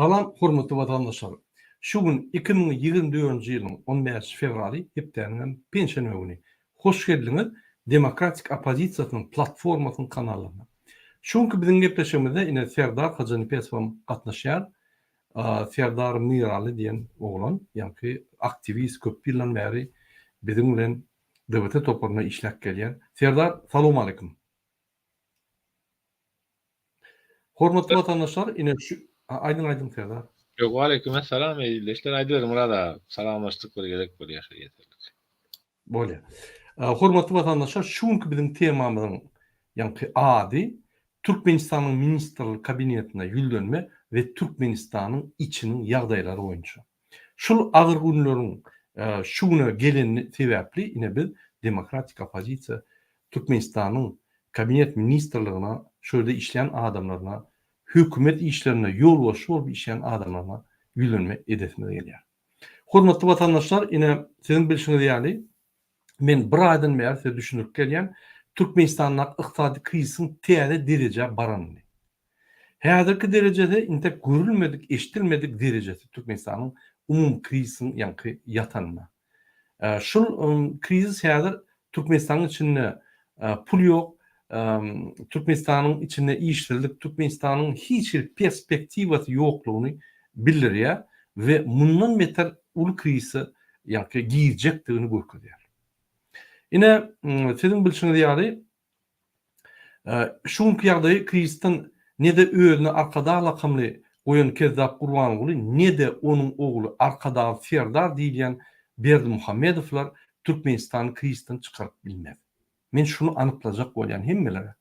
Salam hormatly vatandaşlar. Şu gün 2024 ýylyň 15 fevraly hepdeniň pensiýa güni. Hoş geldiňiz Demokratik Opozisiýasynyň platformasynyň kanalyna. Şonky biziň gepleşigimizde ine Serdar Hajanypesowam gatnaşýar. Serdar Miraly diýen oglan, ýa-ni aktivist köp ýyldan bäri biziň bilen DBT toparyna işläp gelýär. Serdar, salam aleykum. Hormatly vatandaşlar, ine şu aydın Serdar. Yok, aleykümselam eýleşler aýdylary murada salamlaşdyk bir gerek bolýar ýeterli. Bolýar. Hormatly vatandaşlar, şunky biziň temamyzyň ýa-ni ady Türkmenistanyň ministrlik kabinetine ýüldönme we Türkmenistanyň içiniň ýagdaýlary boýunça. Şol agyr günleriň şuna geleni sebäpli ine biz Demokratik Opozisiýa Türkmenistanyň kabinet ministrligine şöyle işleyen adamlarına, hükümet işlerine yol boşul işleyen adamlarına ýüldönme edesine gelýär. Hormatly vatandaşlar, ine sizin bilşiňiz ýaly, men bir aýdan bäri size düşünüp gelýän Türkmenistanyň ykdysady kryzysyň täze derejä baranyny. Häzirki derejede inte görülmedik, eşitilmedik derejesi Türkmenistanyň umum kryzysyň ýa-ni ýatanyna. Şol kryzys häzir Türkmenistanyň içinde pul ýok, Türkmenistanyň içinde işçilik, Türkmenistanyň hiç bir perspektiwasy ýoklugyny bildirýär we mundan beter ul kryzysy ýa-ni giýjekdigini görkezýär. Ine sizin bilşiňiz ýaly şunky ýagdaý kryzysdan ne de özüne arkada lakamly goýan Kezzap Gurbanoğlu, ne de onuň ogly arkada Serdar diýilýän Berdimuhammedowlar Türkmenistany kryzysdan çykaryp bilmez. Men şunu anyklajak bolýan hemmelere.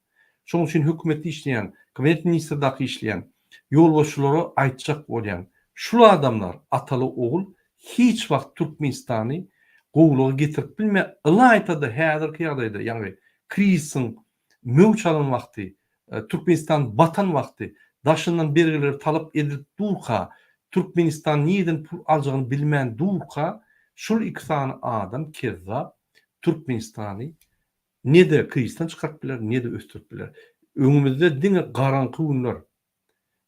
Şoň üçin hökümetde işleýän, kabinet ministrdaky işleýän, ýolbaşçylary aýtjak bolýan şul adamlar ataly ogul hiç wagt Türkmenistany gowluga getirip bilme. Ilaytada häzirki ýagdaýda, ýani kryzysyň möwç alan wagty, Türkmenistan batan wagty, daşyndan bergiler talap edilip durka, Türkmenistan niýeden pul aljagyny bilmän durka, şol iki sany adam Kezzap Türkmenistany ne de kryzysdan çykaryp biler, ne de östürip biler. Öňümizde diňe garanky günler.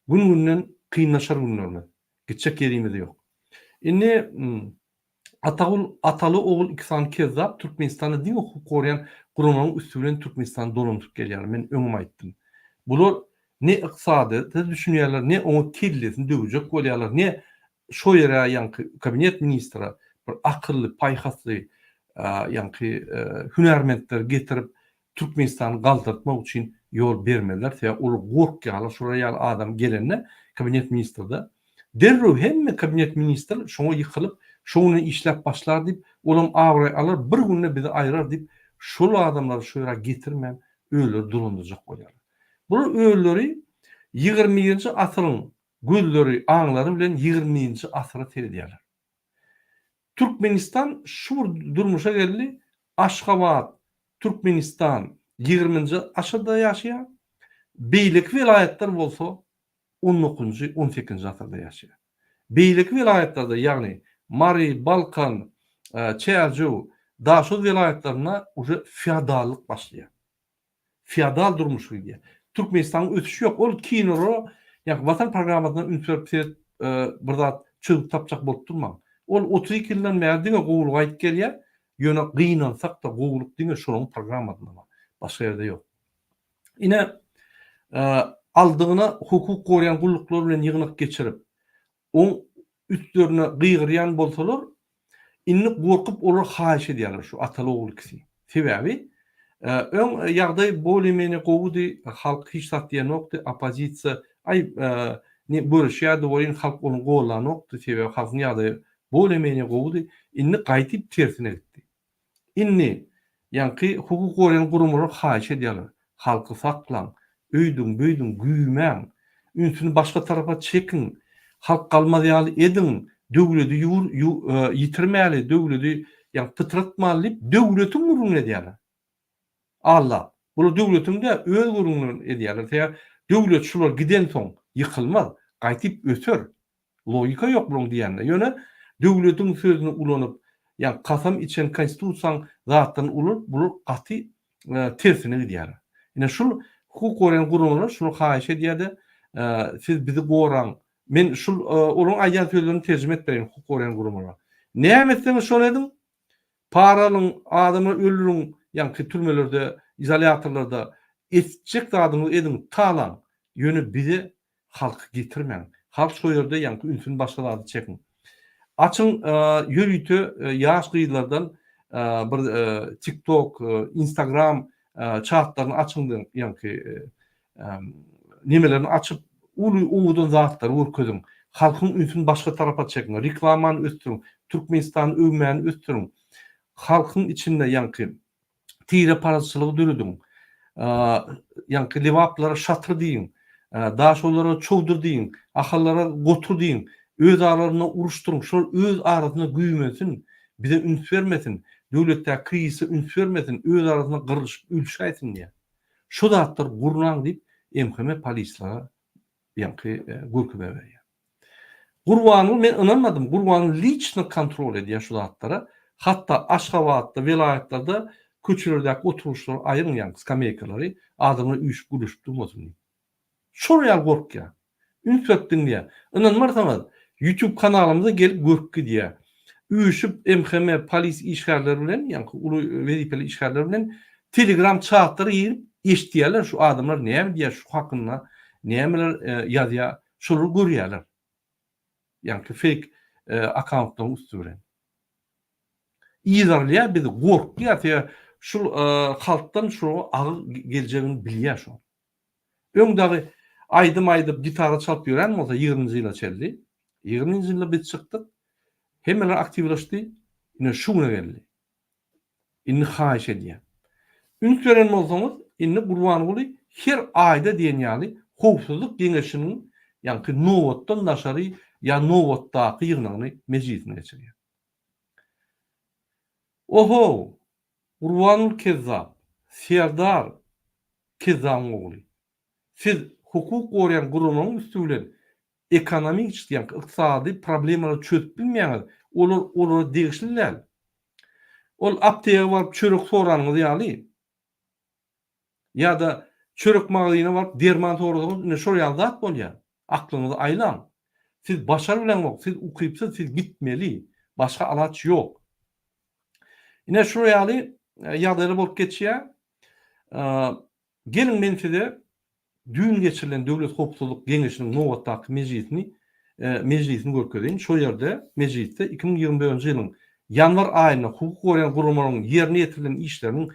Gün-günden kynlaşar günlerimiz. Gitjek ýerimiz ýok. Indi ataly ogul iki sany Kezzap Türkmenistany diňe hukuk gorýan gurumlaryň üstünden Türkmenistany dolandyryp gelýär. Men öňüm aýtdym. Bular ne iqtisady düşünýärler, ne oňa kellesini döwjek bolýarlar, ne şo ýere ýa-ni kabinet ministri bir akylly, paýhasly ýa-ni hünärmendler getirip Türkmenistany galdyrtmak üçin ýol bermediler. Sebäp ol gorkýarlar, şuraya adam gelende kabinet ministrde derrew hemme kabinet ministri şoňa ýykylyp, şoňa işläp başlar diýip, olam awry alır, bir günde bizi aýrar diýip, şol adamlary şu ýere getirmän öýler dolandyrjak bolýar. Bu öýleri 20-nji asyryň gözleri, aňlary bilen 20-nji asyra teredýärler. Türkmenistan şu durmuşa geldi, Aşgabat, Türkmenistan 20-nji asyrda ýaşaýar, beýlik vilayetler bolsa 19-njy, 18-nji asyrda ýaşaýar. Beýlik vilayetlarda, ýagny Mari, Balkan, Çerju, Daşoz vilayetlerine uje feodallyk başlaýar. Feodal durmuş diýär. Türkmenistanyň ötüşi ýok. Ol kinoro, ýa Watan programmasyna ünsürp bir zat çözüp tapjak bolup durmam. Ol 32 ýyldan bäri diňe gowulga aýdyp gelýär. Ýöne gynansak da gowuluk diňe şonuň programmasyna bar. Başga ýerde ýok. Ine aldygyna hukuk gorýan gulluklar bilen ýygnyk geçirip, oň üstlerine gygyrýan bolsalar, inni gorkup olar haýyş edýärler şu ataly ogul kişi. Sebäbi öň ýagdaý bolemeni gowdy halk hiç sat diýen nokta opozisiýa ne bölüşýärdi bolýan halk onuň gowlan nokta sebäbi halkyň ýagdaý bolemeni gowdy inni gaýtyp tersine gitdi. Inni ýa-ni hukuk gorýan gurumlar haýyş edýärler. Halky saklan, öýdüň, güýmän, ünsüni başga tarafa çekin, halk galmaýaly edin, döwleti ýitirmäli, döwleti ýa pytratmaly diýip döwletiň gurumuna edýärler. Allah, bu döwletinde öz gurumlaryny edýärler. Sebäp döwlet şular giden soň ýykylmaz, gaýtyp öter. Logika ýok bunyň diýende. Ýöne döwletiň sözüne ulanyp, ýa kasam içen konstitusiýaň zatdan ulyp, bu gaty tersine edýärler. Ine şol hukuk gorýan gurumlar şunu haýyş edýärdi. Siz bizi goran, Men şul onun aýan sözlerini terjime etmeýin hukuk goraýan gurumlara. Näme etseňiz şol edin. Paralyň, adamy öldürüň, ýa-ni türmelerde, izolatorlarda etjek zadyňy edin talan. Ýöne bize halky getirmeň. Halk şo ýerde ýa-ni ünsün başga zady çekin. Açın YouTube ýaş gyýlardan bir TikTok, Instagram chatlaryny açyňdyň, ýa-ni nimelerini açyp uwudan zatlar urkudun. Halkyň ünsün başga tarapa çekin. Reklamany östüriň, Türkmenistan öwmeni östüriň. Halkyň içinde ýa-ni tire paraçylygy dürüdün. Ýa-ni lewaplara şatr diýin, daşolara çowdur diýin, ahallara gotur diýin. Öz aralarına uruşturun, şol öz arasına güýmesin, bize üns vermesin, döwletde krizi üns vermesin, öz arasına gyrylşyp ülşäýsin diýe. Şu zatlar gurnan diýip MHM polislara ýa-ni gurkup berýär. Gurbany men inanmadım. Gurbany liçny kontrol edýär şu zatlara. Hatta Aşgabatda, vilayetlarda köçelerdäki oturuşlar aýryň ýa-ni skameykalary adamlar üýüşüp gülüşüp durmasyn. Şuraya gorkya. Üns etdiň diýe. Inanmarsaňyz YouTube kanalymyza gelip görkki diýe. Üýüşüp MHM polis işgärleri bilen, ýa-ni uly wezipeli işgärleri bilen Telegram chatlary ýerip eşdiýärler şu adamlar näme diýär şu hakynda, nämeler ýazýar, şolu görýärler. Ýa-ni fake accountdan üstüren. İzarlya bizi gorkýar, şu halkdan şu agy geljegini bilýär şu. Öňdäki aýdym gitara çalyp ýören bolsa 20-nji ýyla çeldi. 20-nji ýylda biz çykdyk. Hemmeler aktivleşdi. Ine şuna geldi. Inni haýyş edýär. Üns gören bolsaňyz, inni Gurbanyň her aýda diýen ýaly howpsuzlyk geňeşiniň ýa-ni Nowatdan daşary ýa Nowatdaky ýygnagyny mejlisine geçirýär. Oho! Gurbanyň kezzap, Serdar kezzapyň ogly. Siz hukuk goraýan gurumyň üstünden ekonomik ýa-ni ykdysady problemleri çözüp bilmeýäňiz, olar degişliler. Ol aptega baryp çörek soranyňyz ýaly. Ya da çörek magazynyna baryp derman sorasyňyz, ine şol ýaly zat bolýar. Aklyňyzy aýlan. Siz başar bilen bok, siz ukypsyz, siz gitmeli. Başga alaç ýok. Ine şol ýaly ýagdaýlar bolup geçýär. Gelin men size düň geçirilen Döwlet Howpsuzlyk Geňeşiniň Nowatdaky mejlisini görkezýän. Şo ýerde mejlisde 2024-nji ýylyň ýanwar aýyna hukuk goraýan gurumlaryň ýerine ýetirilen işleriniň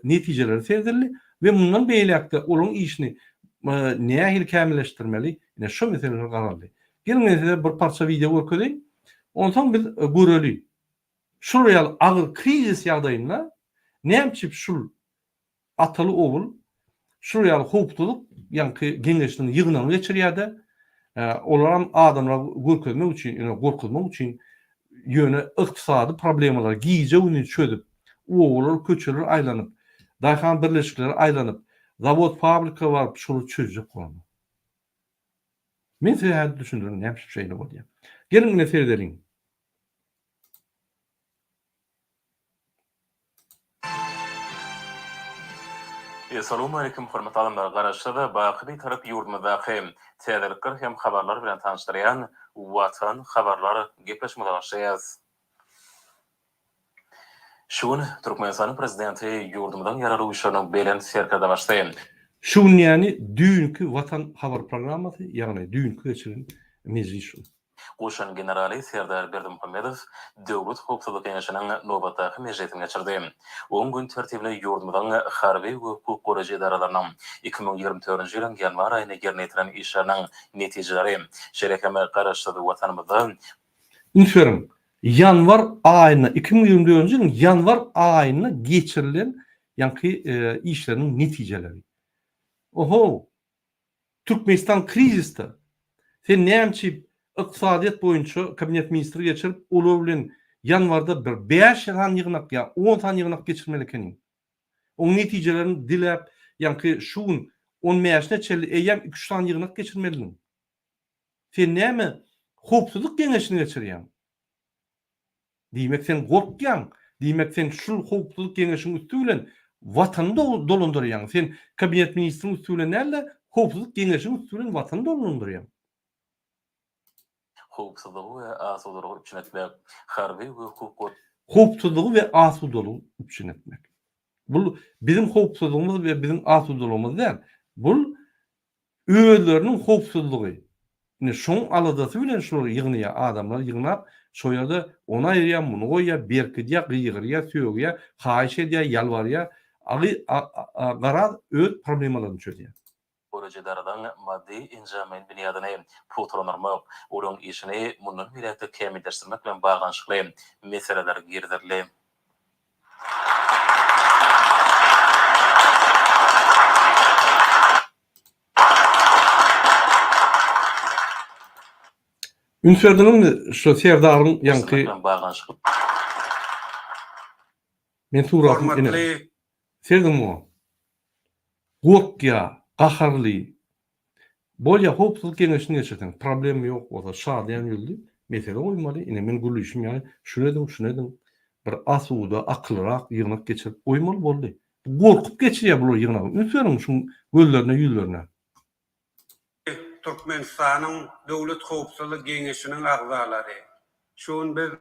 netijeleri serdirildi we mundan beýlekde olaň işini nähili kämilleşdirmeli, ine şo meseleler garaldy. Gelin size bir parça video görkezýän. Ondan biz göreli. Şol ýaly agyr krizis ýagdaýynda näçip şul ataly ogul şol ýaly howpsuzlyk ýa-ni geňeşiniň ýygynyny geçirýärdi. Olaram adamlar görkezmek üçin, ýa gorkuzmak üçin ýöne ykdysady problemalar giýje uny çözüp, oğullar köçeler aýlanyp, daýhan birleşikleri aýlanyp, zawod fabrika baryp şolu çözjek bolmaly. Men size häzir düşündirim, näme şeýle bolýar. Gelin mene serderiň. Assalamu alaikum hormatly adamlar. Garaşda baky bir tarap ýurdumyzdaky täzelikler hem habarlar bilen tanışdyrýan Watan habarlar gepleşmede başlaýarys. Şuň Türkmenistanyň prezidenti ýurdumydan ýarary uşanyň belen serkerde başlaýan. Şuň ýani düňkü Watan habar programmasy, ýagny düňkü geçiren mejlis şu. Goşan generali Serdar Berdimuhammedow Döwlet Howpsuzlyk Geňeşiniň Nowatdaky mejlisine geçirdi. 10 gün tertibine ýurdumydan harby we hukuk goraýan idaralarynyn 2024-nji ýylyň ýanwar aýyna ýerine ýetiren işleriniň netijeleri şerekeme garaşdy watanymyzda. Ünsüren, ýanwar aýyna 2024-nji ýylyň ýanwar aýyna geçirilen ýa-ni işleriniň netijeleri. Oho! Türkmenistan krizisde. Sen näçip ykdysadyýat boýunça kabinet ministri geçirip, olar bilen ýanwarda bir 5 ýyl ýygnak ýa 10 tan ýygnak geçirmeli ekeniň. Oň netijelerini dilep, ýa-ni şuň 10 mäşne çelli eýem 2-3 tan ýygnak geçirmeliň. Sen näme howpsuzlyk geňeşini geçirýän? Diýmek sen gorkýan, diýmek sen şul howpsuzlyk geňeşiniň üstü bilen watany dolandyrýan. Sen kabinet ministriniň üstü bilen näle howpsuzlyk geňeşiniň üstü bilen watany dolandyrýan. howpsuzlygy we asudulygy üçin etmek, harby hukuk Howpsuzlygy we asudulygy üçin etmek. Bu bizim howpsuzlygymyz we bizim asudulygymyz däl. Bu özleriniň howpsuzlygy. Ne şoň aladasy bilen şu ýygnyňa adamlar ýygnap, şo ýerde ona ýerýär, muny goýýar, berkidýär, gıýgyrýar, söýgýär, haýyş edýär, ýalbarýar, gara öz problemalaryny çözýär. Projelerden maddi injamen binyadyny putulanyrmak, olaryň işini mundan birekde kämildirmek bilen baganşykly meseleler girdirli. Ünserdiniň şu serdaryň ýanky Baganşykly. men suratym ene. Hormatly Serdim o. Gorkya, gaharly. Bolya hopsuzlyk kengeşini geçirdiň. Problem ýok bolsa şadyan ýöldü. Mesele goýmaly. Ine men gülüşüm ýaly şunedim. Bir asuda, aklyrak ýygnak geçirip goýmaly boldy. Gorkup geçirýär bular ýygnak. Ünseriň şu göllerine, ýüzlerine. Türkmenistanyň Döwlet Howpsuzlyk Geňeşiniň agzalary. Şoň biz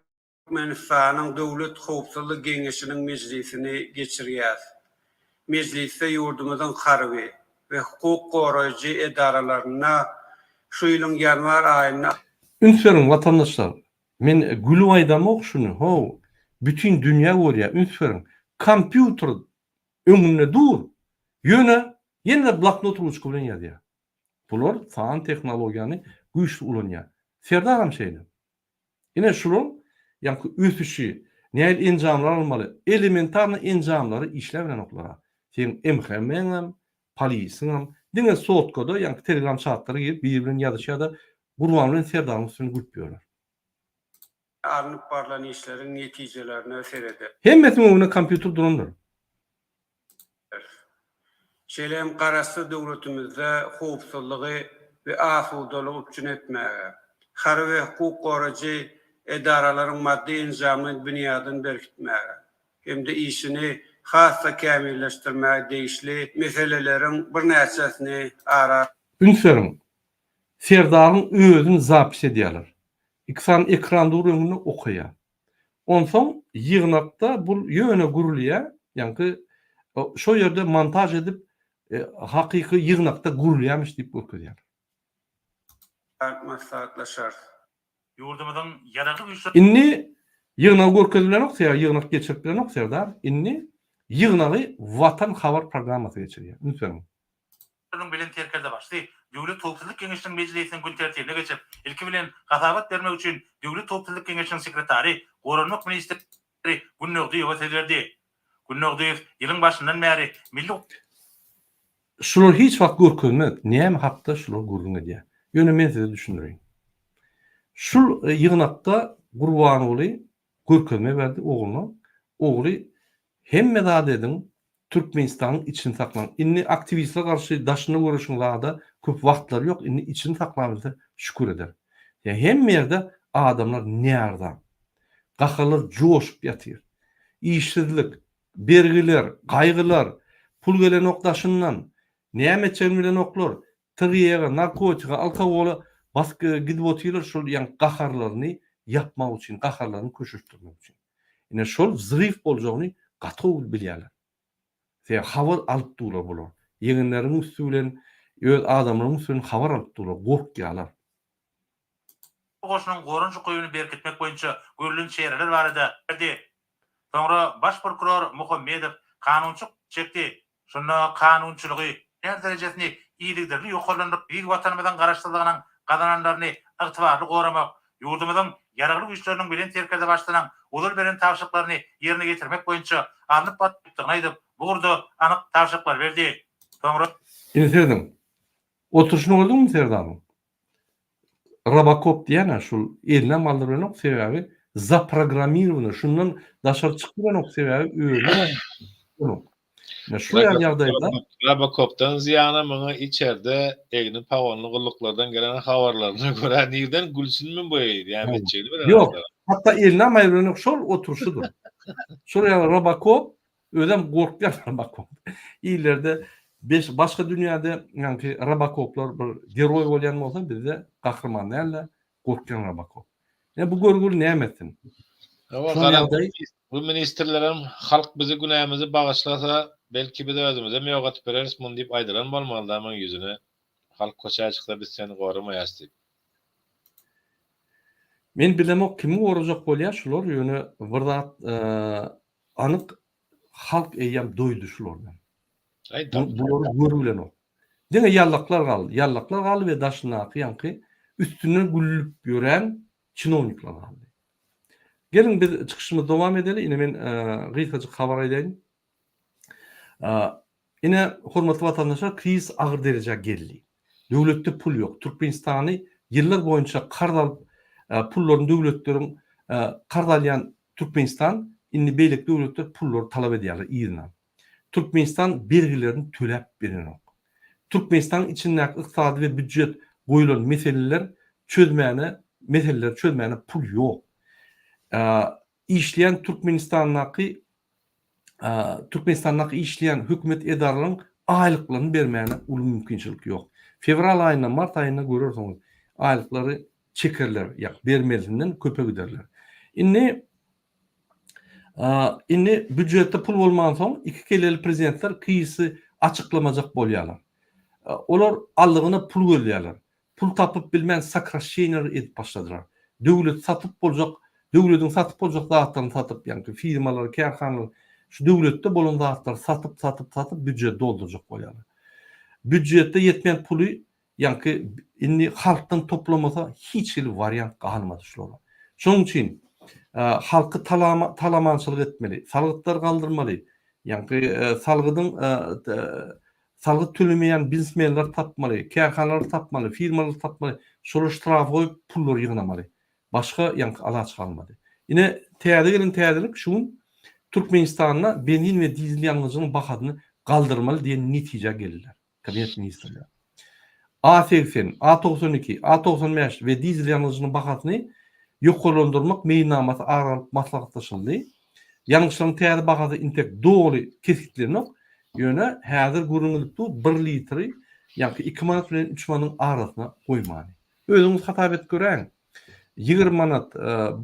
Türkmenistanyň Döwlet Howpsuzlyk Geňeşiniň mejlisini geçirýär. Mejlisde ýurdumyzyň harby we hukuk goraýjy edaralaryna şu ýylyň ýanwar aýyna Ünseriň watandaşlar, men gülüp aýdamok şunu, bütün dünýä görýär. Ünseriň kompýuter öňünde dur. Ýene bloknot ruçka bilen ýazýar. Bular fan tehnologiýany güýçli ulanýar. Serdaram şeýle. Ine şular ýa-ni ösüşi, näil enjamlar almaly, elementarny enjamlary işlep bilen oklara. Sen MHM-em, polisiýam, diňe sotkada ýa-ni telegram çatlary gelip bir-birine ýazyşýar-da gurban bilen serdarym üstüne gülüpýärler. alınıp barlan işlerin neticelerine öser eder. Hemmesinin öňünde kompýuter durandyr. Şelem garasy döwletimizde howpsuzlygy we asudalygy üçin etmäge, harby we hukuk goraýjy edaralaryň maddi injamyny binýadyn berkitmäge, hemde işini hassa kämilleşdirmäge değişli meseleleriň bir näçesini ara. Ünseriň serdaryň özüni zapis edýärler. İksan ekranda öňünde okuýar. Onsoň ýygnakda bu ýöne gurulýar, ýa-ni şo ýerde montaj edip hakyky ýygnakda gurulýarmyş diýip görkezýär. Maslahatlaşar. Yurdumyzyň ýaragly güýçleri Inni ýygnak görkezilen okýar, ýygnak geçirilen okýar da, inni ýygnagy Watan habar programmasy geçirýär. Ünseriň bilen terkelde başdy. Döwlet Howpsuzlyk Geňeşiniň mejlisiniň gün tertibine geçip, ilki bilen gasabat bermek üçin Döwlet Howpsuzlyk Geňeşiniň sekretary, Gorunluk ministri Günnögdiýew öterdi. Günnögdiýew ýylyň başyndan bäri milli şular hiç wagt görkezmez. Näme hakda şular gurgun edýär. Ýöne men size düşündireyim. Şul ýygnakda Gurban oly görkezme berdi oğluna. Oğly hemme zat edin Türkmenistanyň içini saklan. Inni aktivistler garşy daşyny görüşüňlerde köp wagtlar ýok. Inni içini saklanypdy, şükür eder. Ya hemme ýerde adamlar näerde? Gahalar joşup ýatyr. İşsizlik, bergiler, gaýgylar, pul gelen okdaşyndan, näme çelmilen oklar, tryýaga, narkotika, alkogola baskı gidip otýarlar şol ýa gaharlaryny yapmak üçin, gaharlaryny köşüşdirmek üçin. Ine şol zryf boljagyny gatyw bilýärler. Sen habar alyp durlar bular. Ýeňenleriň üstü bilen öz adamlaryň üstüne habar alyp durlar, gorkýarlar. Goşunyň gorunçy goýuny berkitmek boýunça görülen şeýerler barada berdi. Soňra baş prokuror Muhammedow kanunçyk çekdi. Şonda kanunçylygy her derejesini iýdigdirli ýokarlandyryp, büýük watanymyzyň garaşdyrlygynyň gazananlaryny ygtybarly goramak, ýurdumyzyň ýaragly güýçleriniň bilen terkerde başlanan ulul beren tawşyklaryny ýerine getirmek boýunça anyp batdygyny aýdyp, bu gurda anyk tawşyklar berdi. Soňra Serdim. Oturuşunu gördüňmi Serdam? Robocop diýen şol eline maldyran ok sebäbi zaprogramirowany, şundan daşar çykdyran ok sebäbi öyle. Şu ýagdaýda Robocop'tan ziyana maňa içeride egni pawanly guluklardan gelen habarlaryna görä nirden gülsünmi boýaýdy. Ýa betjeli bilen. Yok. Hatta eline maldyran şol oturuşudur. Şol ýa Robocop ödem gorkýar Robocop. Ýerlerde başga dünýäde ýa-ni Robocoplar bir geroy bolýan bolsa bizde gahrman däller. gorkýanlara bakok. Bu görgül nämesin? Ama Şol garan ýagdaý bu ministrlerim halk bizi günämizi bağışlasa belki bir de özümüze meýagat bereriz mun diýip aýdyran bolmaly ama ýüzüne halk koçağa çyksa biz seni gorumaýas diýip. Men bilemok kimi gorajak bolýar şular ýöne bir zat anyk halk eýýäm doýdy şulardan. Bulary görülen o. Dene ýallaklar galdy. Ýallaklar galdy we daşynaky ýanky üstüne güllüp ýören çinowniklar galdy. Gelin biz çıkışımız devam edelim. Yine ben gıytacık haber edeyim. Yine hormatly vatandaşlar kriz ağır derece geldi. Döwletde pul yok. Türkmenistany yıllar boyunca kardal pulların döwletlerin kardalyan Türkmenistan inni beýlik döwletler pulları talap edýärler ýygyna. Türkmenistan bergilerini töläp berenok. Türkmenistan içindäki ykdysady we büdjet goýulan meseleler çözmäne pul yok. İşleyen Türkmenistan'daki işleyen hükümet edarlarının aylıklarını vermeyene ulu mümkünçilik yok. Fevral ayına, Mart ayına görürsünüz aylıkları çekerler, vermelinden köpe giderler. Inni büdjette pul bolman soň iki keleli prezidentler kıyısı açıklamacak bolýarlar. Olar allygyna pul görýärler. Pul tapıp bilmän sakrasheniýer edip başladylar. Döwlet satyp boljak Döwletiň satyp boljak zatlaryny satyp, ýani firmalar, kärhanalar, şu döwletde bolan zatlary satyp büdjet doldurjak bolýarlar. Büdjetde ýetmeýän puly, ýani inni halkdan toplamasa hiç bir variant galmady şolara. Şonuň üçin halky talamançylyk etmeli, salgytlar galdyrmaly. Ýani salgyt tölemeýän biznesmenler tapmaly, kärhanalar tapmaly, firmalar tapmaly. Şolar ştraf goýup pullar ýygnamaly. Başka ýanky alaç kalmadı. Yine täzelik şuň Türkmenistanyna benzin we dizel ýalňyzynyň bahadyny galdyrmaly diýen netije geldiler. Kabinet ministrleri. A80, A92, A95 we dizel ýalňyzynyň bahadyny ýokalandyrmak meýnamaty aralyk maslahatlaşyldy. Ýalňyşlaryň täze bahady intek dogry kesitlerini ýöne häzir görüňlükde 1 litri ýa-ki 2 manat bilen 3 manat arasyna goýmaly. Özüňiz hatap et göreň. 20 manat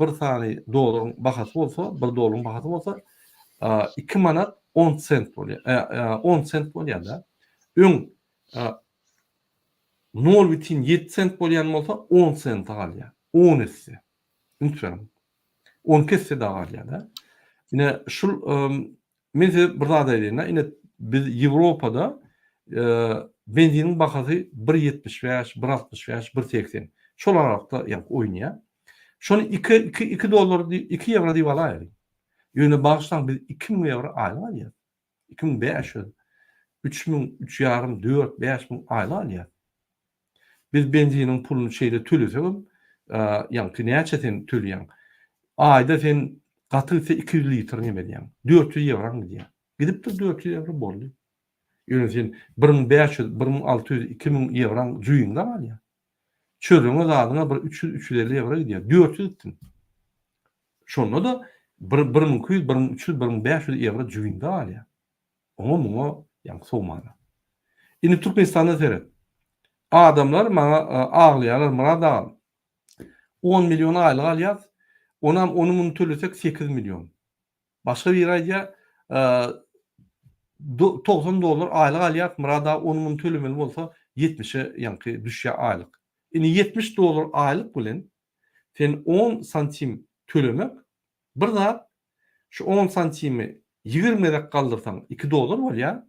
bir sany dolaryň bahasy bolsa, 1 dolaryň bahasy bolsa 2 manat 10 sent bolýar. 10 sent bolýar-da. Öň 0,7 sent bolýan bolsa 10 sent galýar. 10 esse. Unutmayın. 10 kesse de galýar-da. Yine şul men bir zat aýdyn. Yine biz Ýewropada benzinin bahasy 1,75, 1,65, 1,80. Şol aralykda ýa oýnaýar. Şonu 2 dolar 2 euro diýip alaýar. Ýöne bagşlan biz 2000 euro aýlyk alýar. 2500, 3000, 3,5, 4, 5000 aýlyk alýar. Biz benzinin pulunu şeýle töleseň, ýa-ni näçeten töleýän. Aýda sen gatyrsa 200 litr nemedýän. 400 euro gidýär. Gidip de 400 euro boldy. Ýöne sen 1500, 1600, 2000 euro juýunda alýar. Çözümü zadyna bir 300-350 euro gidýär. 400 gittin. Şonda da 1200, 1300, 1500 euro juýunda alýar. Muňa ýa-ni sowmana. Indi Türkmenistanda seret. Adamlar maňa aglaýarlar, mana da 10 milyon aýlyk alýar. Onu mun төлesek 8 milyon. Başga bir aýda 90 dolar aýlyk alýar, mana da onu mun tölemeli bolsa 70'e ýa-ni düşýär aýlyk. Indi 70 dolar aýlyk bilen sen 10 santim tölemek bir zat şu 10 santimi 20 dek kaldırsan 2 dolar bolýar.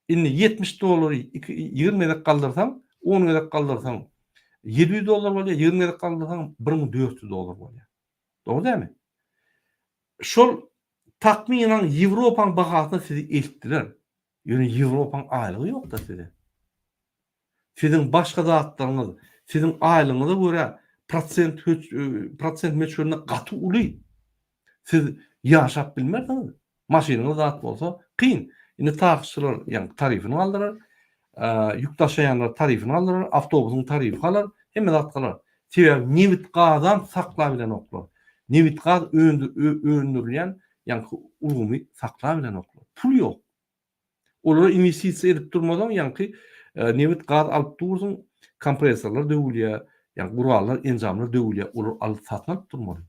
Indi 70 dolary 20 dek kaldırsan 10 dek kaldırsan 700 dolar bolýar, 20 dek kaldırsan 1400 dolar bolýar. Doğru dämi? Şol takminen Ýewropaň bahasyny sizi eltdiler. Ýöne Ýewropaň aýlygy ýok da size. Sizin başga zatlaryňyz, sizin aýlygyňyza görä prosent meçhuruna gaty uly. Siz ýaşap bilmersiňiz. Maşynaňyz zat bolsa kyn. Indi taýyşçylar ýa-ni tarifiňi aldyrar, ýük taşıyanlar tarifiňi aldyrar, awtobusyň tarifi alar, hemme zatlar. Sebäbi newit gazdan sakla bilen oklar. Newit gaz öndürilýän ýa-ni urumy sakla bilen oklar. Pul ýok. Olara investisiýa edip durmadan ýa-ni newit gaz alyp dursun, kompresorlar döwülýär, Yani gurallar enzamlar döwülýär, olur alyp satmak durmaly.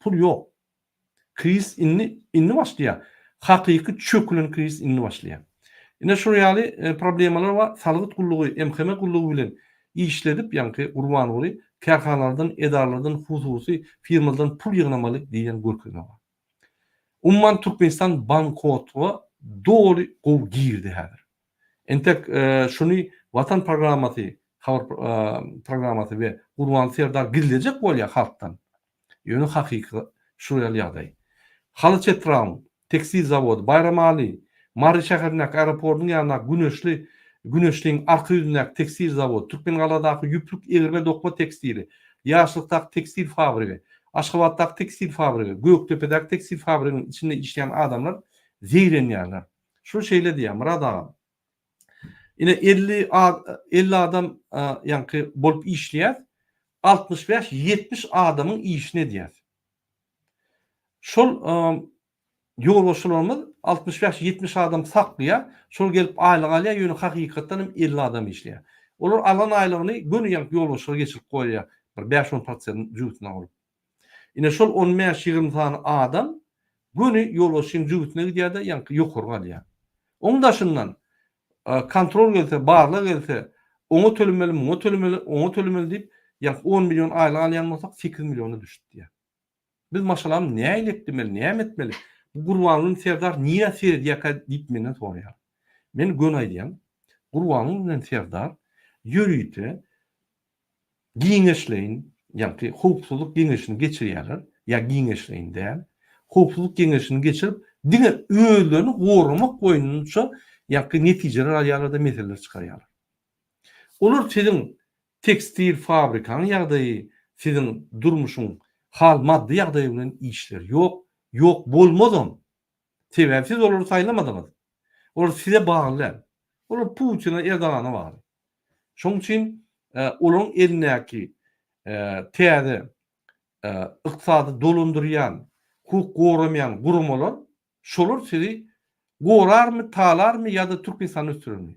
Pul yok. Kriz inni başlaýar. Hakyky çökülen kriz inni başlaýar. Ine şu ýaly problemalar we salgyt gullugy, MHM gullugy bilen işledip ýa-ni Gurban Uly karhanalardan, edarlardan, hususy firmalardan pul ýygnamaly diýen görkezler bar. Umman Türkmenistan bankrotlugy doly gowy girdi häzir. Entek şuny Vatan programmaty, habar programmaty we Gurban Serdar gidilecek bolýar halkdan. Ýöne hakyky şu ýaly. Halyçetram, tekstil zawody, Bayramali, Mari şäherindäki aeroportyň ýanyna Güneşliň arka ýüzündäki tekstil zawody, Türkmengaladaky ýüplük egirme dokma tekstili, Ýaşlykdaky tekstil fabryky, Aşgabatdaky tekstil fabryky, Göktepe'däki tekstil fabrykynyň içinde işleýän adamlar zeýrenýärler. Şu şeýle diýär Murad agam. Ine 50 adam ýa-ni bolup işleýär, 65-70 adamyň işine diýär. Şol ýolbaşçylarymyz 65-70 adam saklaýar, şol gelip aýlyk alýar, ýöne hakykatdan 50 adam işleýär. Olar alan aýlygyny gönüýän ýolbaşçylara geçirip goýýar, bir 5-10% jügütüne alyp. Ine şol 15-20 tane adam gönü ýolbaşçynyň jügütüne gidýär-de, ýa-ni ýokurga alýar. Oň daşyndan kontrol gelse, barlyk gelse, oňa tölemeli, muňa tölemeli, oňa tölemeli diýip, ýa-ni 10 million aýlyk alýan bolsak 8 milliona düşdi diýär. Biz maşalam näme etmeli, näme etmeli? Bu Gurbanlyň Serdar niýe Serdar diýip menden soraýar. Men gön aýdýam. Gurbanlyň Serdar ýörüýte giňeşleýin, ýa-ni howpsuzlyk giňeşini geçirýärler, ýa giňeşleýinde howpsuzlyk giňeşini geçirip diňe özlerini gorumak boýunça ýa-ni netijeler alýarlar da meseleler çykarýarlar. Olar siziň tekstil fabrikaň ýagdaýy, siziň durmuşyň hal maddi ýagdaýy bilen işler yok bolmazam. Sebäpsiz olary saýlamadyňyz. Olar size bagly. Olar Putina Erdogana bagly. Şoň üçin olaryň elindäki täze ykdysady dolundurýan, hukuk goramayan gurumlar şolar sizi gorarmy, talarmy ýa-da Türkmenistany ösdürermi?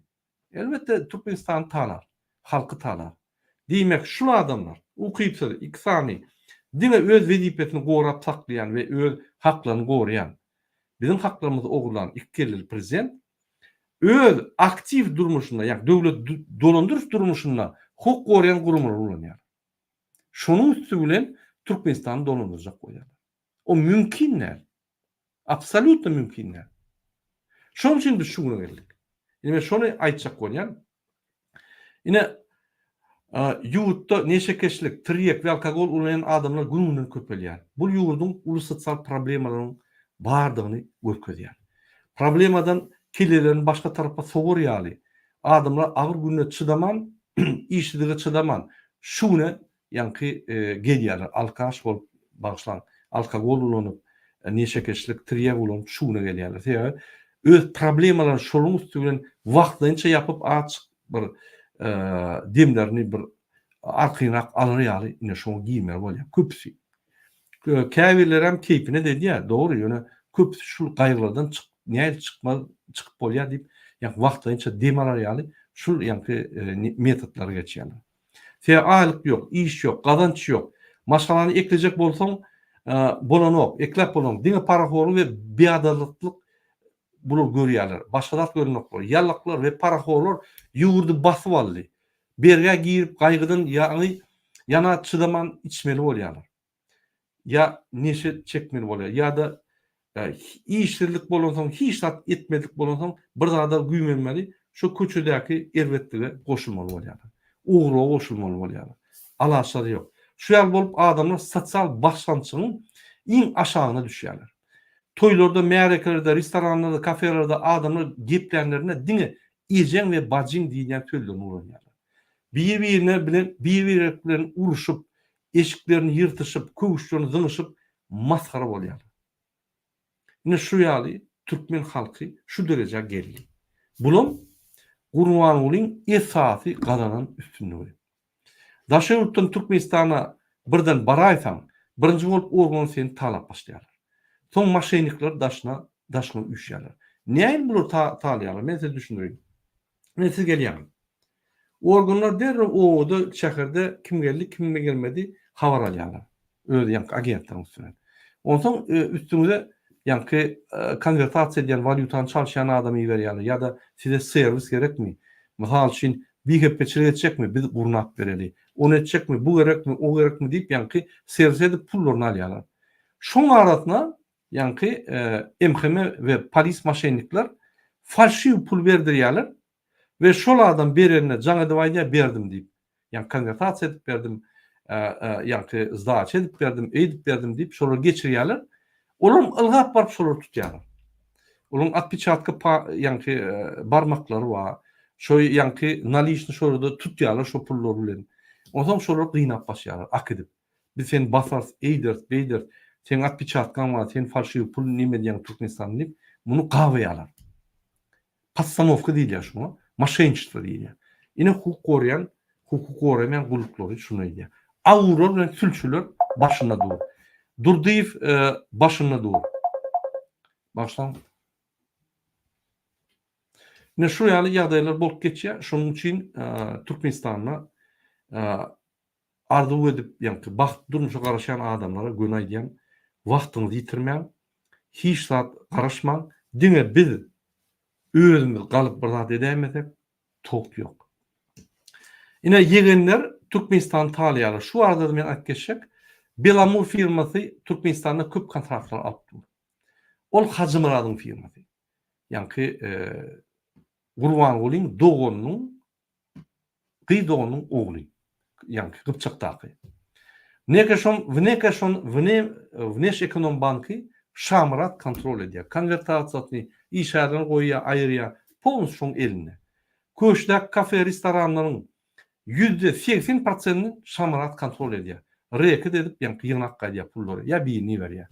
Elbetde Türkmenistan talar, halky talar. Diýmek şu adamlar ukypsy, iksany diňe öz wezipetini gorap saklayan we öz haklaryny gorayan, bizim haklarymyzy ogurlan ikkelil prezident öz aktiv durmuşunda, ýa-ni döwlet dolunduruş durmuşunda hukuk gorayan gurumlar ulanýar. Şonuň üstü bilen Türkmenistany dolundurjak goýar. O mümkin. Absolutly mümkin. Şoň üçin biz şuna geldik. Ine şonu aýtjak bolýan. Ine ýurtda neşekeşlik, tiryek we alkogol ulayan adamlar gününden köpelýär. Bu ýurduň uly sosial problemalaryň bardygyny görkezýär. Problemadan kilelerini başga tarapda sogurýaly. Adamlar agyr gününe çydaman, işlige çydaman. Şuna ýa-ni gelýärler, alkaş bolup bagşlan, alkogol ulanyp, neşekeşlik, tiryek ulanyp şuna gelýärler. Sebäbi öz problemalaryny şoluň üstü bilen wagtynça ýapyp açyk bir demlerini bir arkynak alýarly, ine şoň giýmer bolýar. Köpüsi. Käbirler hem keyfine dediýär, dogry, ýöne köp şu gaýrylardan çykyp bolýar diýip, ýa-ni wagtynça dem alýarly, şu ýa-ni metodlary geçýärler. Aýlyk ýok, iş ýok, gazanç ýok. Maşgalany eklejek bolsaň, bolanok, eklep bolan, diňe paraxorlyk we beadallyk bular görýärler. Başgalar görnoklar, ýallaklar we paraxorlar ýurdu basyp aldy. Berge girip gaýgydan ýa-ni yana çydaman içmeli bolýarlar. Ya neşe çekmeli bolýar, ýa-da işçilik bolansoň, hiç zat etmedik bolansoň bir zada güýmenmeli, şu köçedäki erwetlige goşulmaly bolýarlar. Uğruğa goşulmaly bolýarlar. Alaşary ýok. Şu ýal bolup adamlar sosial başlançygyň iň aşagyna düşýärler. Toýlarda, märekelerde, restoranlarda, kafelerde adamlar geplenlerine diňe ejeň we bajyň diýen sözlerini ulanýarlar. Bir-biri bilen uruşup, eşiklerini ýyrtyşyp, köwüşlerini zyňyşyp maskara bolýar. Ine şu ýaly Türkmen halky şu derejä geldi. Bulun Gurban Ulyň esasy gazanan üstünlügi. Daşyurtdan Türkmenistana birden baraýsaň, birinji bolup organ seni talap başlaýarlar. Soň maşynikler daşna üşýärler. Näme bular talýarlar? Men size düşündireyim. Men size gelýär. Organlar derre o da şäherde kim geldi, kim gelmedi habar alýarlar. Öz ýanky agentler üstüne. Ondan üstüňize ýanky konvertasiýa edýän valyutany çalşan adamy berýärler ýa-da size servis gerekmi? Mysal üçin bir hepçilik etjekmi? Biz gurnap bereli. Onu etjekmi? Bu gerekmi? O gerekmi diýip ýanky servis edip pullaryny alýarlar. Şoň aratyna ýanky MHM we polis maşennikler falşiw pul berdirýärler ve şolardan berene jaňa diýýär berdim diýip. Ýani konvertasiýa edip berdim, ýanky zdaç edip berdim, edip berdim diýip şolary geçirýärler. Olar ylgap baryp şolary tutýarlar. Olaryň atpiçatka ýanky barmaklary bar. Şo ýanky nalişni şolary tutýarlar şo pullary bilen. Ondan şolary gynap başlaýarlar, ak edip. Biz sen basars, eýder, sen atpiçatkan bar, sen falşiw pul nime diýen Türkmenistan diýip muny gawaýarlar. Passamovka diýilýär şuna. Maşençilik diýilýär. Ine hukuk goraýan guluklar şunu diýär. Awrol bilen sülçüler başynda dur. Durdyýew başynda dur. Başlan. Ne şu ýaly ýagdaýlar bolup geçýär. Şonuň üçin Türkmenistanda arzu edip ýanky baht durmuşa garaşan adamlara göne aýdýan wagtyňyzy ýitirmeň, hiç zat garaşmaň, diňe biz özümüz galyp bir zat edämesek top ýok. Ine yegenler Türkmenistan talýaly. Şu arada men aýtyp geçsek, Belamur firmasy Türkmenistanda köp kontraktlar alypdy. Ol Hacı Muradyň firmasy. Ýanky Gurbanulyň dogonyň gyýdogynyň ogly. Ýanky Gypçakdaky. Vneş ekonom banky Şamrat kontrol edýär. Konvertasiýasyny işärden goýýar, aýyrýar. Polus şoň eline. Köşdäk kafe restoranlaryň %80%ni Şamrat kontrol edýär. Reket edip ýanky ýynak gaýdýar pullary. Ýa birini berýär.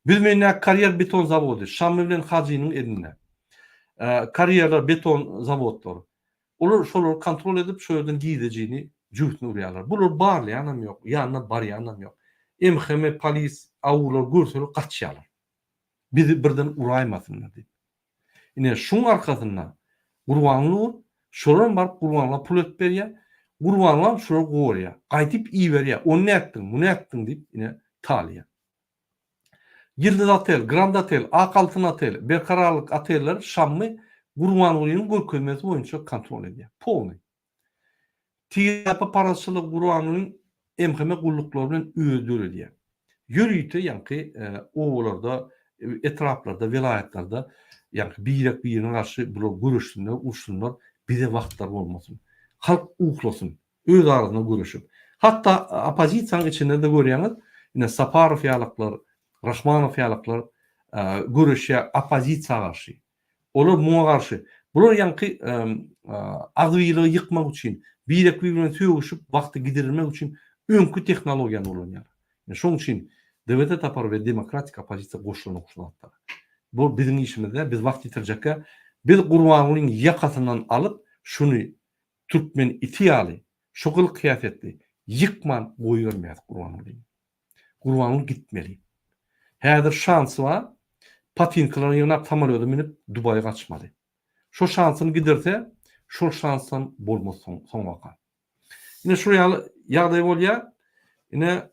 Biz menne Kariyer beton zavody, Şamy bilen Hajinyň eline. Kariyerler beton zavodlary. Olar şolary kontrol edip şo ýerden giýdejini jühtni urýarlar. Bular barlaýanam ýok, ýanyna barýanam ýok. MHM polis awlar görseli gaçýarlar. Bizi birden uraýmasyňlar diýip. Ine şoň arkasynda Gurbanly şolar baryp Gurbanlyga pul etip berýär. Gurbanly şolar gorýar. Gaýtyp iý berýär. Onu näetdiň, bunu näetdiň diýip ine talýar. Yıldız Otel, Grand Otel, Akaltın Otel, Berkararlyk oteller Şammy Gurbanulyň görkezmesi boýunça kontrol edýär. Polny. Tiýapa paraçylyk Gurbanulyň MHM gullukları bilen öýdür edýär. Ýürüýte ýanky owalarda, etraplarda, vilayetlarda ýanky birine garşy bular görüşsinler, urşsunlar, bize wagtlar bolmasyn. Halk uklasyn, öz arasynda görüşüp. Hatda opozisiýanyň içinde de görýäňiz, ine Saparow ýalyklar, Rahmanow ýalyklar görüşýär opozisiýa garşy. Olar muňa garşy. Bular ýanky agwylygy ýykmak üçin, birek bilen söýüşüp wagty gidirilmek üçin öňkü tehnologiýany ulanýar. Şoň üçin devlet tapar ve demokratik opozisiýa goşulmaklar. Bu bizim işimizde biz wagt ýitirjekkä biz Gurbanulyň ýakasyndan alyp şunu Türkmen itiýaly, şokul kıyafetli yıkman boy vermeyet Gurbanulyň. Gurbanuly gitmeli. Häzir şansy var. Patinklaryny ýynap samolyota minip Dubaýa gaçmaly. Şo şansyny giderse, şol şansdan bolmaz soň waka. Ine şu ýagdaý bolýar. Ine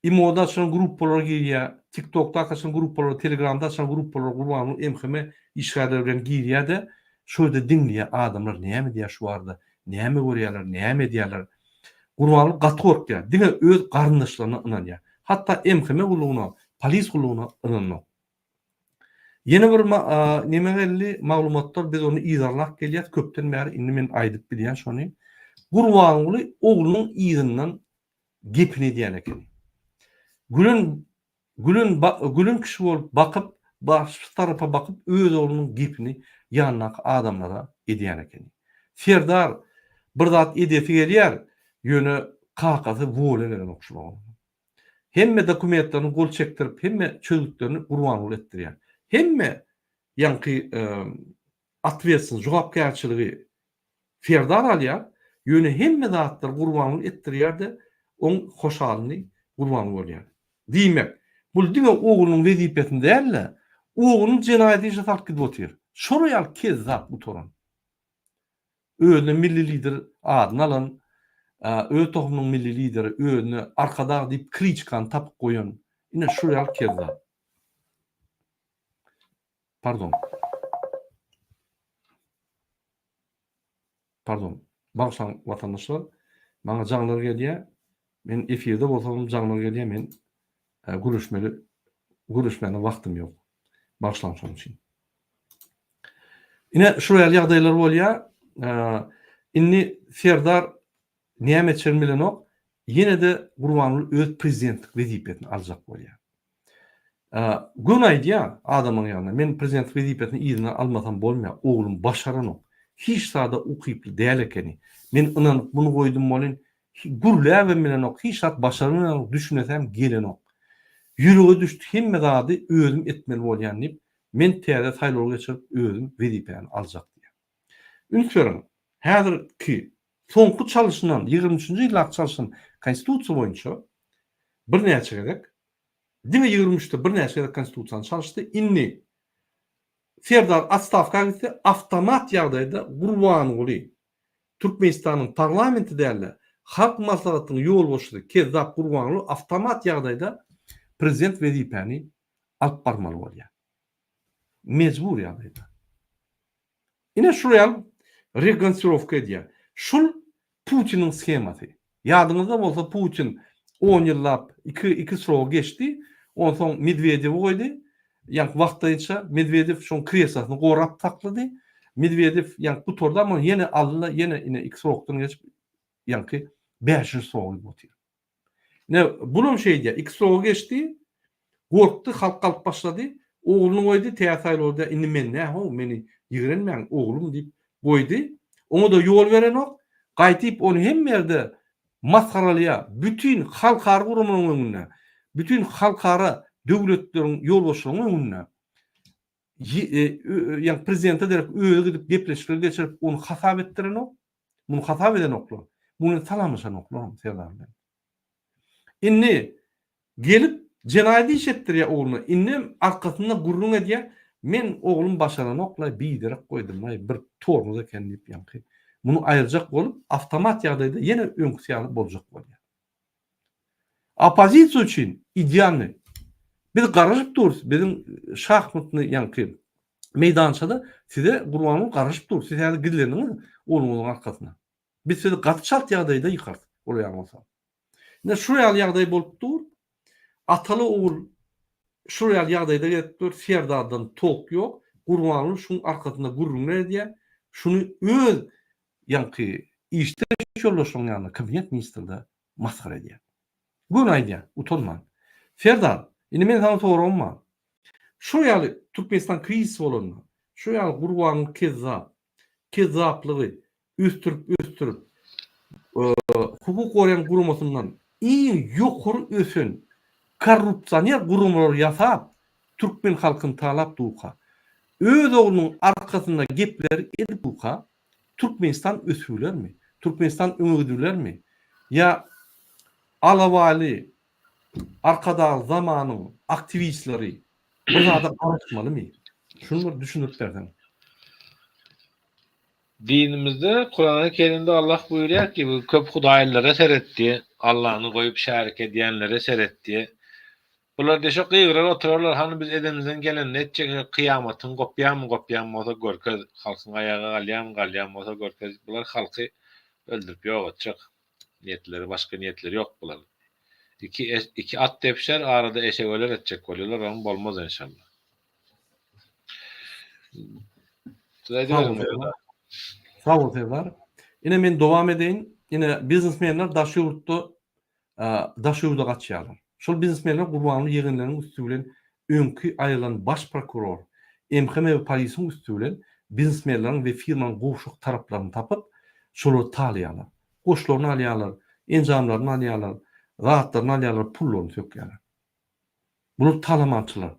IMO'da açılan gruplar girýär, TikTok'da açılan gruplar, Telegram'da açılan gruplar, Gurbanuly MHM işgärleri bilen girýär-de şöyle dinleýär adamlar näme diýär şu arada, näme görýärler, näme diýärler. Gurbanuly gatwork diýär. Diňe öz garyndaşlaryna ynanýar. Hatda MHM gulugyna, polis gulugyna ynanýar. Ýene bir näme geldi maglumatlar biz onu izarlap gelýär, köpden bäri indi men aýdyp bilýän şonu. Gurbanuly oglunyň ýygynyň gepini diýän eken. Gülün kişi bolup bakıp, baş tarafa bakıp öz oglunyň gepini ýanyna adamlara edýän eken. Serdar bir zat edepi gelýär, ýöne kakazy woleleriň okşulan. Hemme dokumentlaryny gol çektirip, hemme çözüklerini Gurbanuly etdirýär. Hemme ýanky atwetsin, jogapkärçiligi Serdar alýar, ýöne hemme zatlar Gurbanuly etdirýär-de oň hoşalyny Gurbanuly bolýar. Diýmek, bu diňe oglunyň wezipetinde däl, oglunyň jenaýaty işe tark edip otyr. Şoraýal kez zat bu toran. Özüne milli lider adyny alan, öz tohumynyň milli lideri özüne arkada diýip kriçkan tapyp goýan. Ine şu ýal Kezzap. Pardon. Bagşan watandaşlar, maňa jaňlar gelýär. Men efirde bolsam jaňlar gelýär, men görüşmeli wagtym ýok. Bagşlan şonuň üçin. Ine şu ýal ýagdaýlar bolýar. Inni Serdar näme çermelen ok, ýene de Gurbanuly öz prezidentlik wezipetini aljak bolýar. Gün aýdýar adamyň ýanyna, men prezidentlik wezipetini ýerine almasam bolmaýar, oglum başaran ok. Hiç sada ukyply däl ekeni. Men inanyp bunu goýdum bolyn, gurläwem bilen ok, hiç sat başaranyň düşünesem gelen ok. Ýüregi düşdi, hemme zady özüm etmeli bolýan diýip, men täze saýlaw geçirip özüm wezipeni aljak diýär. Ünsürüm, häzirki soňky çalışylan 23-nji ýyl çalışan konstitusiýa boýunça bir näçe gerek. Dime 23-de bir näçe gerek konstitusiýany çalışdy. Inni Serdar atstavka gitdi, avtomat ýagdaýda Gurbanuly Türkmenistanyň parlamenti däle halk maslahatynyň ýol boşdy. Kezzap Gurbanuly avtomat ýagdaýda prezident wezipeni alyp barmaly bolýar. Mecbur ýagdaýda. Ine şu ýal rekonstruksiýa edýär. Şul Putiniň skemasy. Ýadyňyzda bolsa Putin 10 ýyllap iki srok geçdi. Ondan soň Medvedew goýdy. Ýa-ni wagtynça Medvedew şoň kresasyny gorap taklady. Medvedew ýa-ni bu torda ama ýene aldy, ýene ine iki srokdan geçip ýa-ni 5-nji srok bolýar. Ne bunun şeýdi, iki srok geçdi. Gorkdy, halk galyp başlady. Ogluny goýdy, täýäsärlerde indi men näme, meni ýigrenmäň oglum diýip goýdy. Oňa da ýol beren ok. Gaýtyp onu hem ýerde maskaralya, bütün halkara gurumanyň öňünde, bütün halkara döwletleriň ýolbaşçylygynyň öňünde. Ýa prezidente derek öýe gidip gepleşikler geçirip onu hasap etdiren ok. Bunu hasap eden oklar. Bunu talamışan oklar Serdarlar. Inni gelip jenaýat iş etdirýär ogluny. Inni arkasynda gurrun edýär. Men oglum başaran okla biýderek goýdum. Bir tormuz eken diýip ýa-ni bunu aýyrjak bolup avtomat ýagdaýda ýene öňküsýaly boljak bolýar. Opozisiýa üçin idealny. Biz garaşyp durýuz. Bizim şahmatny ýa-ni meydançada size Gurbanuly garaşyp durýuz. Siz häzir gidileniňiz oğlumyzyň arkasyna. Biz sizi gatçalt ýagdaýda ýykarys. Olaýan bolsa. Ne şu ýaly ýagdaý bolup dur. Ataly ogul şu ýaly ýagdaýda gelip dur. Serdardan tok ýok. Gurbanuly şuň arkasynda gurrunlar edýär. Şunu öz ýa-ni işte ýollaşyň ýanyna kabinet ministrinde maskara edýär. Gün aýdýar, utanma. Serdar, indi men sana soragam. Şu ýaly Türkmenistan krizisi bolanda, şu ýaly Gurbanuly kezzaplygy üstürüp hukuk goýan gurumasyndan iň ýokary ösen korrupsiýonер gurumlar ýasap Türkmen halkyny talap duka. Öz oglunyň arkasynda gepleri edip duka. Türkmenistan ösürlermi? Türkmenistan öňüdürlermi? Ya alawali arkada zamanyň aktivistleri burada garaşmalymy? Şunu düşünüp berdim. Dinimizde Kur'an-ı Kerim'de Allah buyuruyor ki bu köp hudaýlara seretdi, Allah'ını goýup şärik edýänlere seretdi. Bular deşok ýygrar oturarlar, hani biz edemizden gelen netçe kıyamatyň gopýan bolsa görkez, halkyň aýagy galýan bolsa görkez. Bular halky öldürüp ýok etjek. Niýetleri, başga niýetleri ýok bular. İki at tepşer, arada eşek öler etjek bolýarlar, ama bolmaz inşallah. Sağ ol Serdar. Ine men dowam edeýin. Ine biznesmenler daşýurtda gaçýarlar. Şol biznesmenler Gurbanuly ýygynyň üstü bilen öňkü aýylan baş prokuror, MHM we polisiň üstü bilen biznesmenleriň we firmanyň goşuk taraplaryny tapyp, şolary talýarlar. Goşlaryny alýarlar, enjamlaryny alýarlar, rahatlaryny alýarlar, pullaryny sökýärler. Bular talamançylar.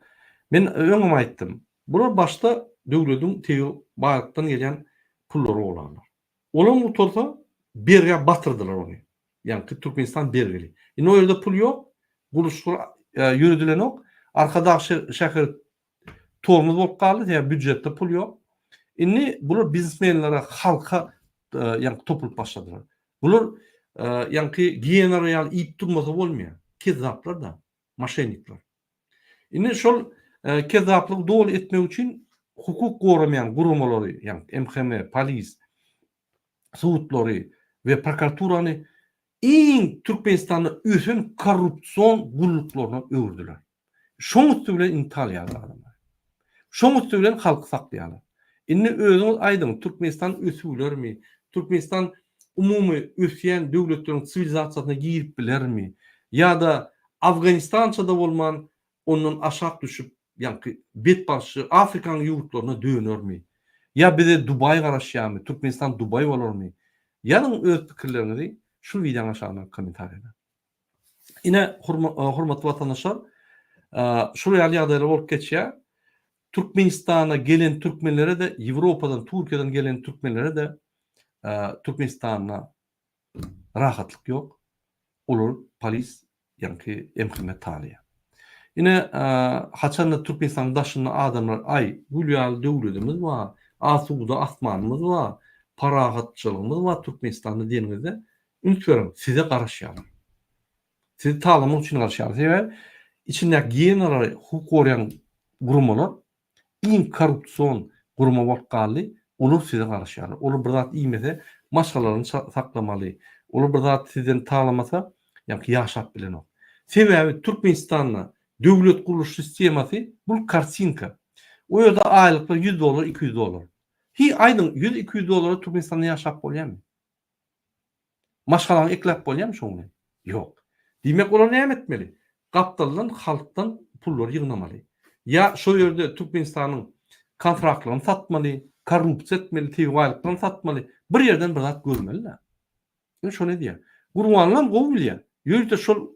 Men öňüm aýtdym. Bular başda döwletiň teo baýlykdan gelýän pullary olanlar. Olan otursa berge batırdılar onu. Yani Türkmenistan bergeli. O ýerde pul ýok. Guruşlar yürüdilen ok. Arkada şäher tormuz bolup galdy. Yani büdjetde pul ýok. Indi bular biznesmenlere, halka yani topulup başladılar. Bular yani general ip durmasa bolmaýar. Kezzaplar da, maşennikler. Ine şol kezzaplyk dol etmek üçin hukuk goramayan gurumlary, yani MHM, polis, suutlary we prokuraturany iň Türkmenistanyň üsün korrupsiýon gulluklarına öwürdiler. Şoň bilen intihal ýazdy adamlar. Şoň bilen halky saklaýarlar. Indi özüňiz aýdyň, Türkmenistan ösülermi? Türkmenistan umumy ösýän döwletleriň sivilizasiýasyna girip bilermi? Ýa-da Afganistança da bolman ondan aşak düşüp, yani betbaşy Afrikan ýurtlaryna dönermi? Ya bize Dubai garaşýarmy? Türkmenistan Dubai bolarmy? Ýa-da öz pikirlerinizi şu videoň aşağına komentar edin. Ine hormatly vatandaşlar, şu ýaly bolup geçýär. Türkmenistana gelen Türkmenlere de, Ýewropadan, Türkiýeden gelen Türkmenlere de Türkmenistana rahatlyk ýok. Olar polis ýa-ni MHM talyýar. Ine haçanda Türkmenistan daşyny adamlar ay gülýal döwletimiz var, asuda asmanymyz var, paragatçylygymyz var Türkmenistanda diýenizde ünsüren size garaşýarlar. Sizi talamak üçin garaşýarlar. Sebäbi içindäki general hukuk gorýan gurumlar iň korrupsiýon gurumy bolup galdy, olar size garaşýarlar. Olar bir zat iýmese maşgalaryny saklamaly. Olar bir zat sizden talamasa ýa-ni ýaşap bilen ok. Sebäbi Türkmenistanyň döwlet guruluş sistemasy bu kartinka. O ýerde aýlyklar $100, $200. Hi aýdyň $100-200 Türkmenistanda ýaşap bolýarmy? Maşgalany eklep bolýarmy şoňa? Ýok. Diýmek olar näme etmeli? Gapdaldan, halkdan pullar ýygnamaly. Ya şu ýerde Türkmenistanyň kontraktlaryny satmaly, korrupsiýa etmeli, tewaýlyklaryny satmaly. Bir ýerden bir zat görmeliler. Şo ne diýär? Gurbanlar gowulýar. Ýörde şol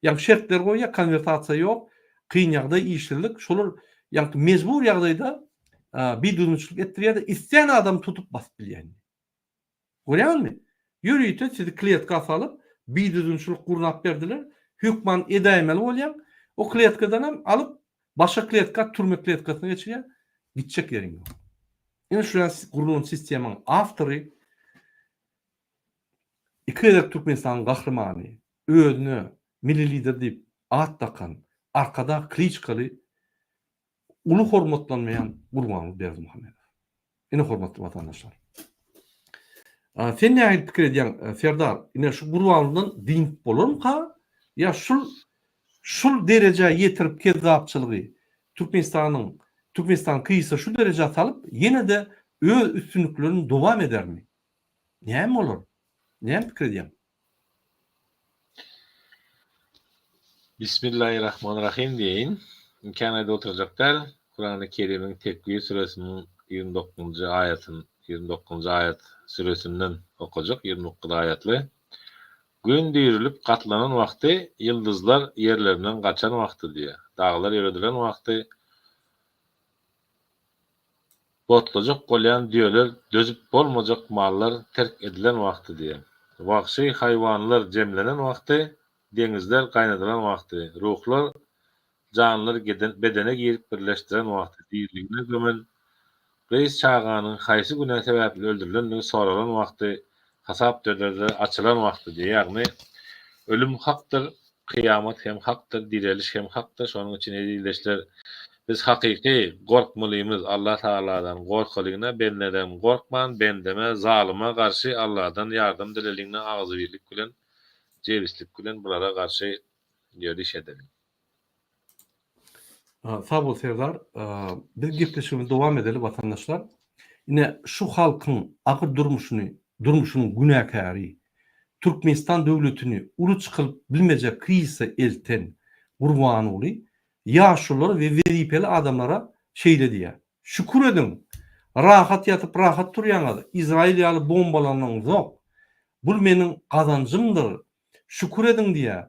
ýa şertler goýýar, konvertasiýa ýok, kyn ýagdaý işçilik, şolar ýa mejbur ýagdaýda bidunçylyk etdirýär, isleýän adam tutup basyp bilýär. Görýärmi? Ýörüýte sizi klientka salyp bidunçylyk gurnap berdiler. Hükman edaýmeli bolýar. O klientkadan hem alıp başga klientka, türme klientkasyna geçirýär. Gitjek ýeriň ýok. Ene şu gurulun sistemanyň awtory iki Türkmenistan gahrymany, özüne milli lider diýip at takan, arkada kliçkaly uly hormatlanmayan Gurbanly Berdimuhammedow. Ene hormatly vatandaşlar. Sen näme pikir edýän Serdar? Ine şu Gurbanlydan din bolarmy ha? Ya şul derece yetirip kezzapçylygy Türkmenistan kıysa şu derece asalıp yine de öz üstünlüklerini devam eder mi? Näme olur? Näme pikir edýän? Bismillahirrahmanirrahim diýin. İmkanada oturacaklar. Kur'an-ı Kerim'in Tekvir suresinin 29. ayet suresinden okuyacak 29 ayetli. Gün düýrülüp katlanan wakty, yıldızlar yerlerinden kaçan wakty diýär. Dağlar ýöredilen wakty, botlajak bolýan diýerler, dözüp bolmajak mallar terk edilen wakty diýär. Wahşy haýwanlar jemlenen wakty, dengizler gaýnadylan wakty, ruhlar, canlar bedene girip birleşdiren wakty, dirligine gömen, reis çağanyň haýsy güne sebäpli öldürilenligi soralan wakty, hasap döderler açılan wakty diýär. Ýagny ölüm hakdyr, kıyamet hem hakdyr, direliş hem hakdyr. Şonuň üçin edildeşler biz hakyky gorkmalymyz. Allah Taala'dan gorkalygyna bendeden gorkman, bendeme, zalyma garşy Allah'dan ýardam dileligine agyzy birlik bilen, jerislik bilen bulara garşy ýöriş edelim. Sağ bol Serdar. Biz gepleşigimize dowam edelim vatandaşlar. Ine şu halkyň agyr durmuşynyň günäkary, Türkmenistan döwletini uly çykylyp bilmejek kıysa elten Gurbanoğlu ýaşular we weripeli adamlara şeýle diýär. Şükür edin. Rahat yatıp rahat turýaňyz. İsrail ýaly bombalanyň zok. Bul meniň gazancymdyr. Şükür edin diýär.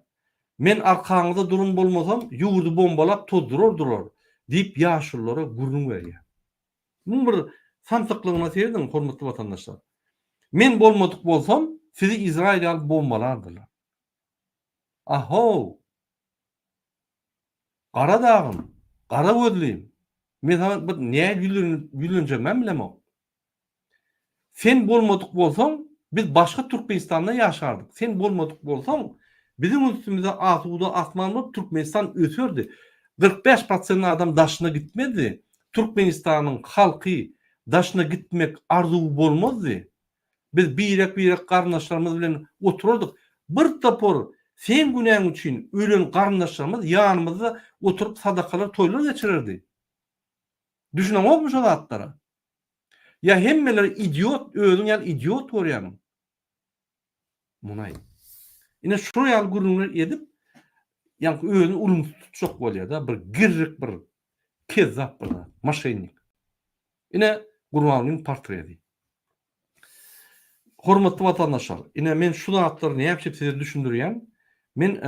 Men arkaňyzda durum bolmasam ýurdu bombalap tozdururdular diýip ýaşulara gurrun berýär. Bu bir samsyklygyna serdim hormatly vatandaşlar. Men bolmadyk bolsam sizi İsrail ýaly bombalardylar. Aho. Qara dağım, qara gözlüyüm. Men näme gülünjek men bilemok. Sen bolmadyk bolsaň, biz başga Türkmenistanda ýaşardyk. Sen bolmadyk bolsaň, bizim üstümizde asuda asmanly Türkmenistan öterdi. 45% adam daşına gitmedi. Türkmenistanyň halky daşına gitmek arzuw bolmazdy. Biz birek garnaşlarymyz bilen otururdyk. Bir tapor sen günäň üçin ölen garnaşlarymyz ýanymyzda oturup sadakalar, toýlar geçirirdi. Düşüneňokmy şu zatlara? Ya hemmeleri idiot, özüň ýaly idiot görýärmi? Munay. Ine şu ýaly gurulmalar edip, ýa-ni özüni ulum tutjak bolýar da, bir girrik bir kezzap bir maşennik. Ine Gurbanulyň portreti. Hormatly watandaşlar, ine men şu zatlaryny näçe size düşündirýän, men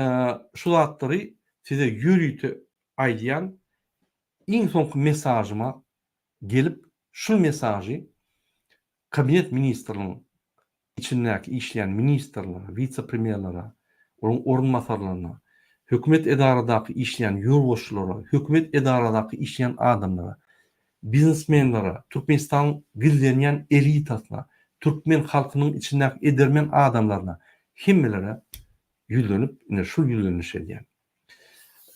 şu zatlary size ýürüýte aýdýan iň soňky mesajyma gelip şu mesajy kabinet ministriniň içindäki işleyen ministrlara, vice-premierlara, onun orunmasarlarına, hökümet edaradaky işleyen ýurbaşçylara, hökümet edaradaky işleyen adamlara, biznesmenlere, Türkmenistan gillenýän elitasına, Türkmen halkynyň içindäki edermen adamlarına, hemmelere ýüzlenip, ine şu ýüzlenişe edýän.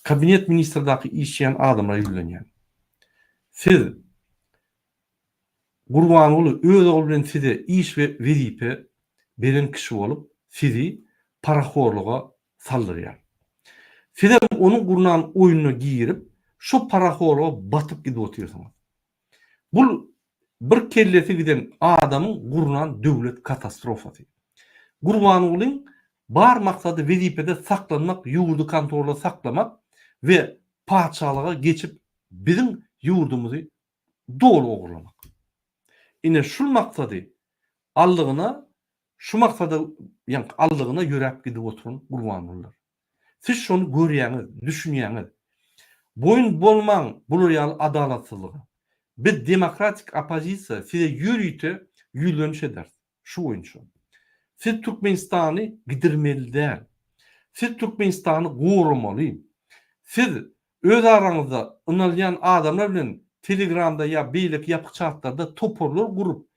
Kabinet ministrdaky işleyen adamlara ýüzlenýän. Siz Gurbanuly öz oğlu bilen size iş we wezipe beren kişi bolup sizi paraxorluğa saldyrýar. Siz onuň gurnan oýunyna girip şu paraxorluğa batyp gidip oturýarsyňyz. Bu bir kellesi giden adamın gurnan döwlet katastrofasy. Gurbanulyň bar maksady wezipede saklanmak, ýurdu kontrolda saklamak we paçalyga geçip bizim ýurdumuzy dolu ogurlamak. Ine şu maksady allygyna, şu maksada ýa-ni allygyna ýörep gidip oturan Gurbanullar. Siz şonu görýäňiz, düşünýäňiz. Boyun bolmaň bular ýaly adalatsyzlyga. Bir demokratik opozisiýa size ýürüýte ýüzleniş eder. Şu oýunçu. Siz Türkmenistany gidirmeli däl. Siz Türkmenistany goramaly. Siz öz araňyzda ynalýan adamlar bilen Telegramda ya beýlik ýapyk çatlarda toporlar gurup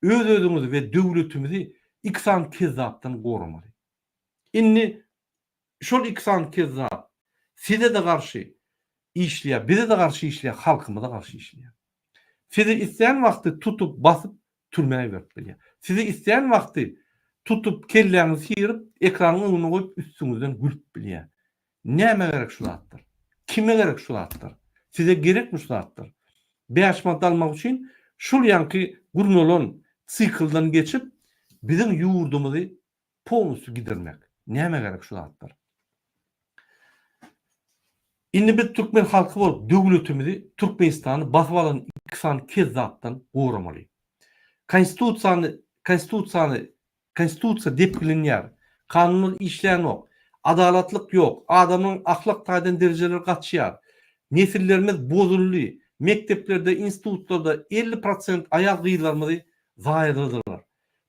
öz özüňizi we döwletimizi iksan kezzapdan goramaly. Inni şol iksan kezzap size de garşy işleýär, bize de garşy işleýär, halkymyza garşy işleýär. Sizi isleýän wagty tutup basyp türmäge beripdir. Sizi isleýän wagty tutup kelläňizi sýryp ekranyň öňüne goýup üstüňizden gülüp bilýär. Näme gerek şu zatlar? Kime gerek şu zatlar? Size gerekmi şu zatlar? Beýaşmat almak üçin şol ýanky gurnulan sikldan geçip bizim ýurdumuzy poňusy gidermek. Näme gerek şu zatlar? Indi biz Türkmen halky bolup döwletimizi, Türkmenistany basyp alan iksan kezzapdan goramaly. Konstitusiýa dep bilinýär. Kanunlar işleýän ok. Adalatlyk ýok. Adamyň ahlak taýdan derejeleri gatşýar. Nesillerimiz bozully. Mekteplerde, institutlarda 50% aýal gyýlarymyzy zaýyrdylar.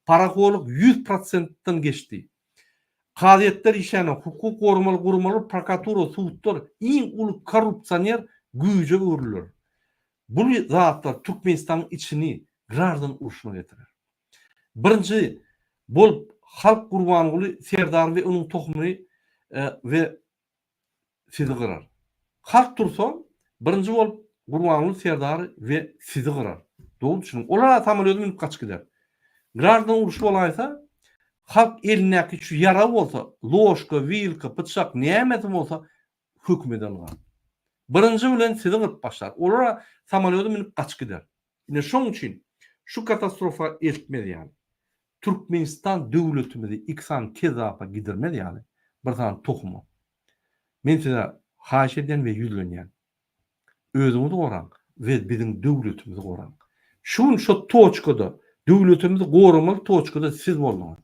Paraxorluk 100%'dan geçti. Kaziýetler işäne, hukuk gorumaly gurmalar, prokuratura, sudlar iň uly korrupsioner güýje öwrüler. Bu zatlar Türkmenistanyň içini grardan uruşuna getirir. Birinji bol halk Gurbanuly Serdar we onuň tohumuny we sizi gyrar. Halk tursa birinji bolup Gurbanuly Serdar we sizi gyrar. Dogry düşünün. Olar tamalýady minip kaç gider. Grardan uruş bolaýsa halk elinäki şu yara bolsa, loşka, wilka, bıçak näme bolsa hökmeden alýar. Birinji bilen sizi gyryp başlar. Olara samolyody minip kaç gider. Ine şoň üçin şu katastrofa eltmedi ýaly. Türkmenistan döwletimizi iksan kezzapa gidermedi ýaly. Bir tan tohumu. Men size haýyş eden we ýüzlenýän. Özüňizi goraň we bizim döwletimizi goraň. Şu toçkada döwletimizi goramaly toçkada siz bolmaňyz.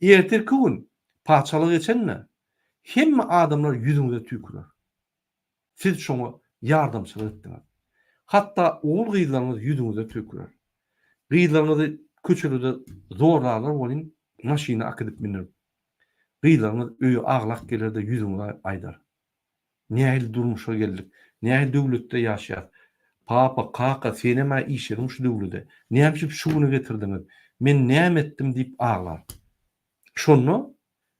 Ertirki gün paçalyk geçenne hemme adamlar ýüzüňize tükürür. Siz şoňa ýardamçylyk etdiňiz. Hatda oğul gyýlaryňyz ýüzüňize tükürür. Gyýlaryňyzy köçürde zorlarlar bolýan maşina akydyp minir. Gyýlaryňyz öýe aglak gelerde ýüzüňize aýdar. Nähili durmuşa geldik. Nähili döwletde ýaşaýar. Papa, kaka, senema işerim şu döwlede. Näme şunu getirdiňiz? Men näme etdim diýip ağlar. Şonu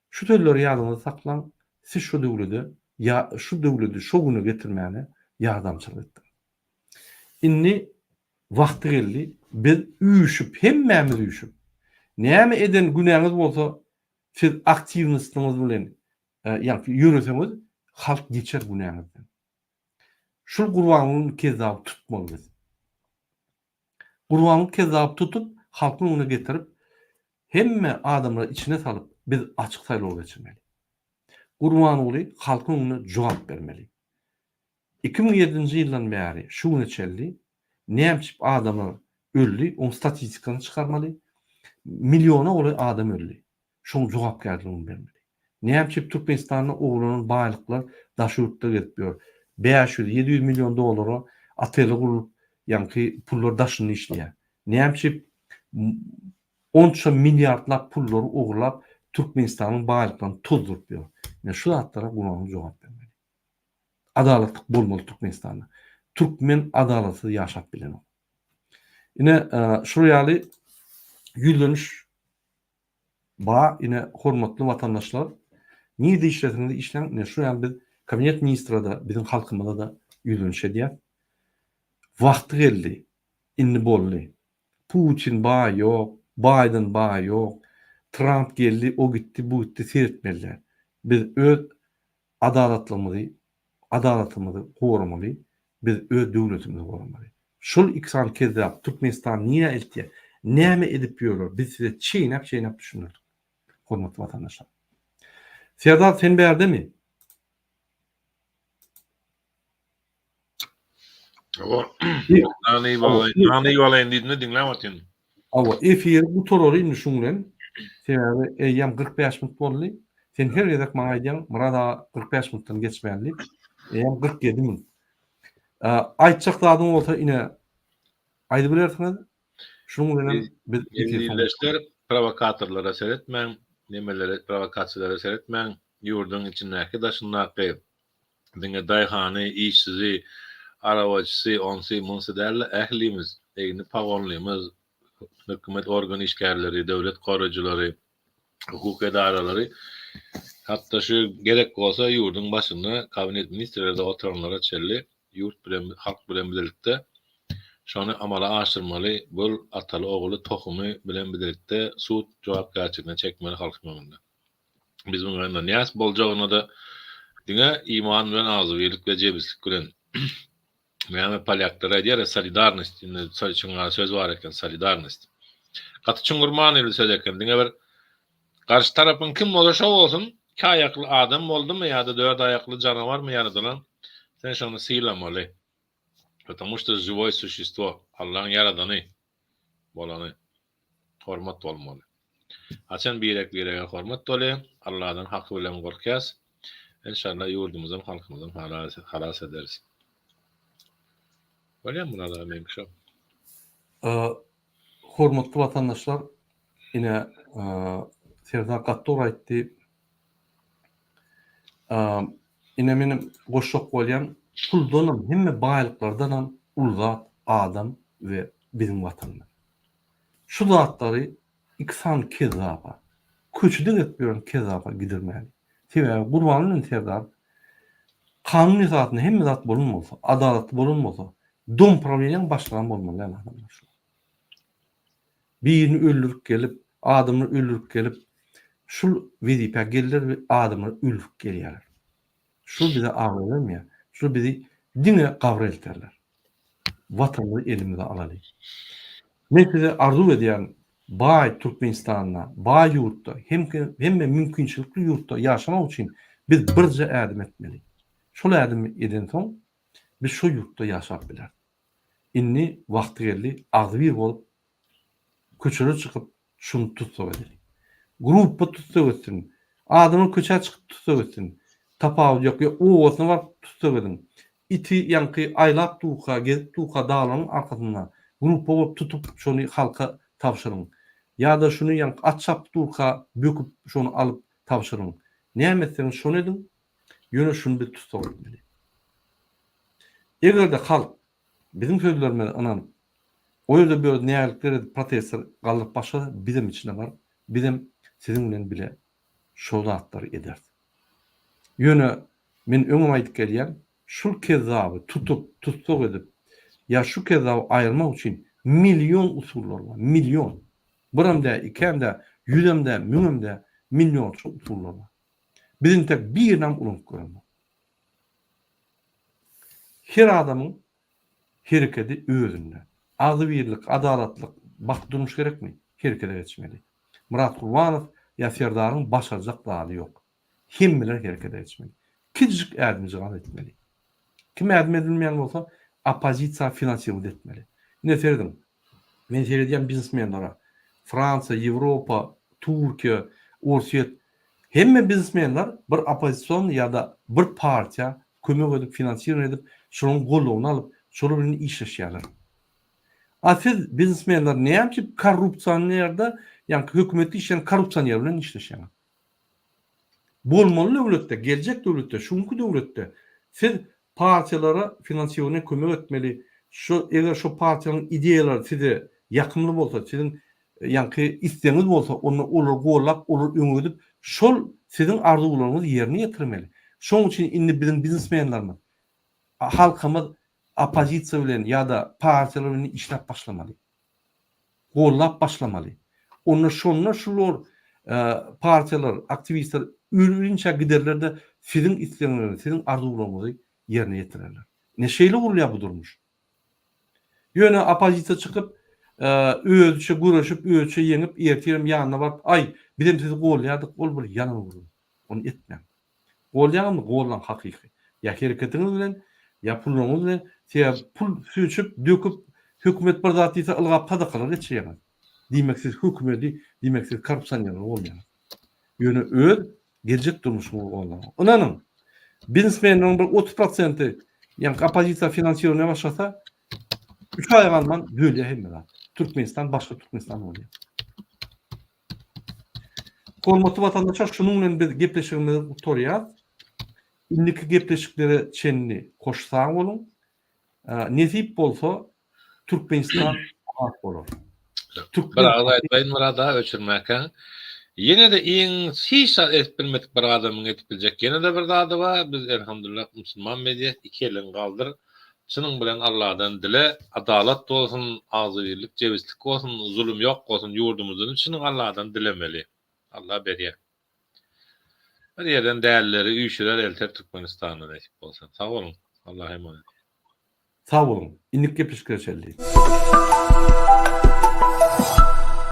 şu tölleri ýadyňyzda saklan. Siz şu döwlede ya şu döwlede şu güni getirmäne ýardamçylyk etdiň. Inni wagty geldi. Biz üýüşüp, hemmämiz üýüşüp. Näme eden günäňiz bolsa, siz aktivistligiňiz bilen ýa-ni ýürüseňiz, halk geçer günäňizden. Şul gurbanyny kezap tutmalydyr. Gurbanyny kezap tutup, halkyň öňüne getirip, hemme adamlar içine salyp, biz açyk saýlaw geçirmeli. Gurban oly halkyň öňüne jogap bermeli. 2007-nji ýyldan bäri şu güne çeldi, näme adamlar öldü, on statistikany çykarmaly. Milyona oly adam öldü. Şoň jogapkärligini bermeli. Näme Türkmenistanyň oglanyň baýlyklar daşyrypda getipýär. 500-700 milyon dolara ately gurup, ýa-ni pullar daşyny işleýär. Näme 10 milyardlap pullar oglap Türkmenistanyň baýlyklaryny tozdurypýar. Şu zatlara gurban jogap bermeli. Adalatlyk bolmaly Türkmenistanda. Türkmen adalaty ýaşap bilen. Ine şu ýaly ýüldönüş ine hormatly watandaşlar, niýe işletiňiz işleň, şu ýaly biz kabinet ministrada, bizim halkymyza da ýüldönüş edýär. Wagty geldi, inni boldy. Putin baý ýok, Biden baý ýok, Trump geldi, o gitti, bu gitti seretmeliler. Biz öz adalatymyzy goramaly, biz öz döwletimizi goramaly. Şol ikisany kezdäp Türkmenistan niýe eltýär? Näme edip ýörler? Biz size çeýnäp düşünürdik. Hormatly watandaşlar. Serdar, sen berdimi? Nany ýolaýyn diýdim, dinlämätin. Awa efir bu torary indi şuňlen. Sebäbi eýýam 45 minut boldy. Sen her ýerde maňa aýdýan, murada 45 minutdan geçmänli. Eýýam 47 minut. Aýtjak zadyň bolsa ine aýdyp bilersiňiz. Şunuň bilen biz Ýerleşler provokatorlara seretmäň, nemelere provokasiýalara seretmäň, ýurdun içindäki daşyndaky diňe daýhany, işsizi, arawaçysy, onsy, munsy däl ählimiz, eýni pagonlymyz, hökümet organ işgärleri, döwlet goraýjylary, hukuk edaralary, hatda şu gerek bolsa ýurdun başyna kabinet ministrleri oturanlara çelli, ýurt bilen, halk bilen birlikde şonu amala aşyrmaly, bol ataly ogly tohumy bilen birlikde suud jogapkärçiligine çekmeli halkyň öňünde. Biz bu ýönde näs boljagyna da diňe iman bilen azybylyk we jebislik bilen Mäme palyaklara diýär solidarność, indi söz bar eken solidarność. Gaty çuňurman ýyly söz eken, diňe bir garşy tarapyň kim bolsa bolsun, iki ayakly adam boldumy ýa-da dört ayakly janawarmy ýaradylan, sen şonu syýlamaly. Потому что живое существо, Allah'ın yaradany, bolany hormat bolmaly. Açan birek hormat doly, Allah'dan haky bilen gorkýas. İnşallah ýurdumyzdan, halkymyzdan halas ederiz. Bolýan burada meňşe. Hormatly watandaşlar, ine Serdar Gattor aýtdy. Ine menim goşok bolýan puldanam, hemme baýlyklardanam ulzat adam we bizim watanlar. Şu zatlary iksan kezapa, köçüden etmeýän kezapa gidirmäli. Sebäbi gurbanyň Serdar kanuny zatyny hemme zat bolunmasa, adalatly bolunmasa, dom problemin başlagan bolmaly adamlar. Birini öldürüp gelip, adamı öldürüp gelip, şul wezipe gelirler we adamlar öldürüp gelýärler. Şu bize ağrılar şu bizi dine gavra elterler. Vatanı elimize alaly. Mesele arzu edýän baý Türkmenistanda, baý ýurtda, hemme mümkinçilikli ýurtda ýaşamak üçin biz birje ädim etmeli. Şol ädim eden soň biz şu ýurtda ýaşap biler. Inni wagty geldi, agzybir bolup köçüre çykyp şunu tutsak edeli. Gruppa tutsak etsin. Adamı köçe çykyp tutsak etsin. Tapaw ýok, o otna var tutsak edin. İti ýanky aýlap tuğka, gezip tuğka dağlarının arkasından gruppa bolup tutup şonu halka tapşyryň. Ya da şunu ýanky atçap tuğka böküp şonu alıp tapşyryň. Näme etseň şonu edin, ýöne şunu bir tutsak etmeli. Egerde halk Bizim sözlerime anan o ýerde bir näýerlikler edip protestler galyp başa bizim içinde var. Bizim sizin bilen bile şol zatlar eder. Ýöne men öňüme aýdyp gelýän şul kezaby tutuk edip ya şu kezaby aýyrmak üçin milyon usullar var. Milyon. Birimde, ikemde, yüzemde, müňemde milyon usullar var. Bizim tek bir nam ulanıp görünmüyor. Her adamın hereketi özünde. Adı birlik, adalatlık, bak durmuş gerek mi? Herekete geçmeli. Murat Kurbanov ya Serdar'ın başaracak dalı yok. Himmeler herekete geçmeli. Küçük erdimciğal etmeli. Kim erdim edilmeyen olsa apozisiya finansiyalı etmeli. Ne söyledim? Ben söylediğim biznesmenlere Fransa, Avrupa, Türkiye, Rusya hemme biznesmenler bir opozisyon ya da bir partiya kömek edip finansiyan edip şunun golluğunu alıp şunu birini işleşýärler. Siz biznesmenler näme korrupsiýonlarda, yani hökümeti işleyen korrupsiýonlar bilen işleşýär. Bolmaly döwletde, gelecek döwletde, şunky döwletde siz partiyalara finansiýona kömek etmeli. Eger şu partiýanyň ideýalary size ýakymly bolsa, sizin ýa-ni isteňiz bolsa, onu olar gollap, olar öňüdip, şol sizin arzularyňyzy ýerine ýetirmeli. Şoň üçin indi bizim biznesmenlerimiz halkymyz opozisiýa bilen ýa-da partiýalar bilen işläp başlamaly. Gollap başlamaly. Onu şonlar şular partiýalar, aktivistler ürünçe giderlerde sizin isteňlerinizi, sizin arzularyňyzy ýerine ýetirerler. Neşeýle gurulýar bu durmuş. Ýöne opozisiýa çykyp özçe güreşip, özçe ýeňip, ertirem ýanyna barıp, ay, bizim sizi golýardyk, ol bir ýanyna gurun. Onu etmem. Golýarmy? Gollan hakyky. Ya hereketiňiz bilen, ya puluňyz bilen, pul süýçüp, döküp, hökümet bir zat diýse ylgap padakalar etýär. Diýmek siz hökümeti, diýmek siz korrupsiýonlar bolýar. Ýöne öz gelecek durmuşmy bolan. Onanyň biznesmeniň bir 30% ýa-ni opozisiýa finansiýona başlasa 3 ay galman döwlet hemme. Türkmenistan başga Türkmenistan bolýar. Hormatly vatandaşlar, şunun bilen biz gepleşigimizi utorýar. Indiki gepleşiklere çenli koşsaň bolun. Nesip bolsa Türkmenistan hat bolar. Bir ağda aýtbaýyn Murada öçürmäkä. Yine de iň sisa etbilmedik bir adamyň etip biljek. Yine de bir zady bar. Biz elhamdülillah musulman media iki elin galdyr. Şunun bilen Allah'dan dile adalat bolsun, azyýylyk, jebizlik bolsun, zulüm ýok bolsun ýurdumyzda. Şunun Allah'dan dilemeli. Allah berýär. Bir yerden değerleri üýşüler elter Türkmenistan'a nasip bolsun. Sağ olun. Allah'a emanet. Sağ olun. İndik gepleşikler çeldi.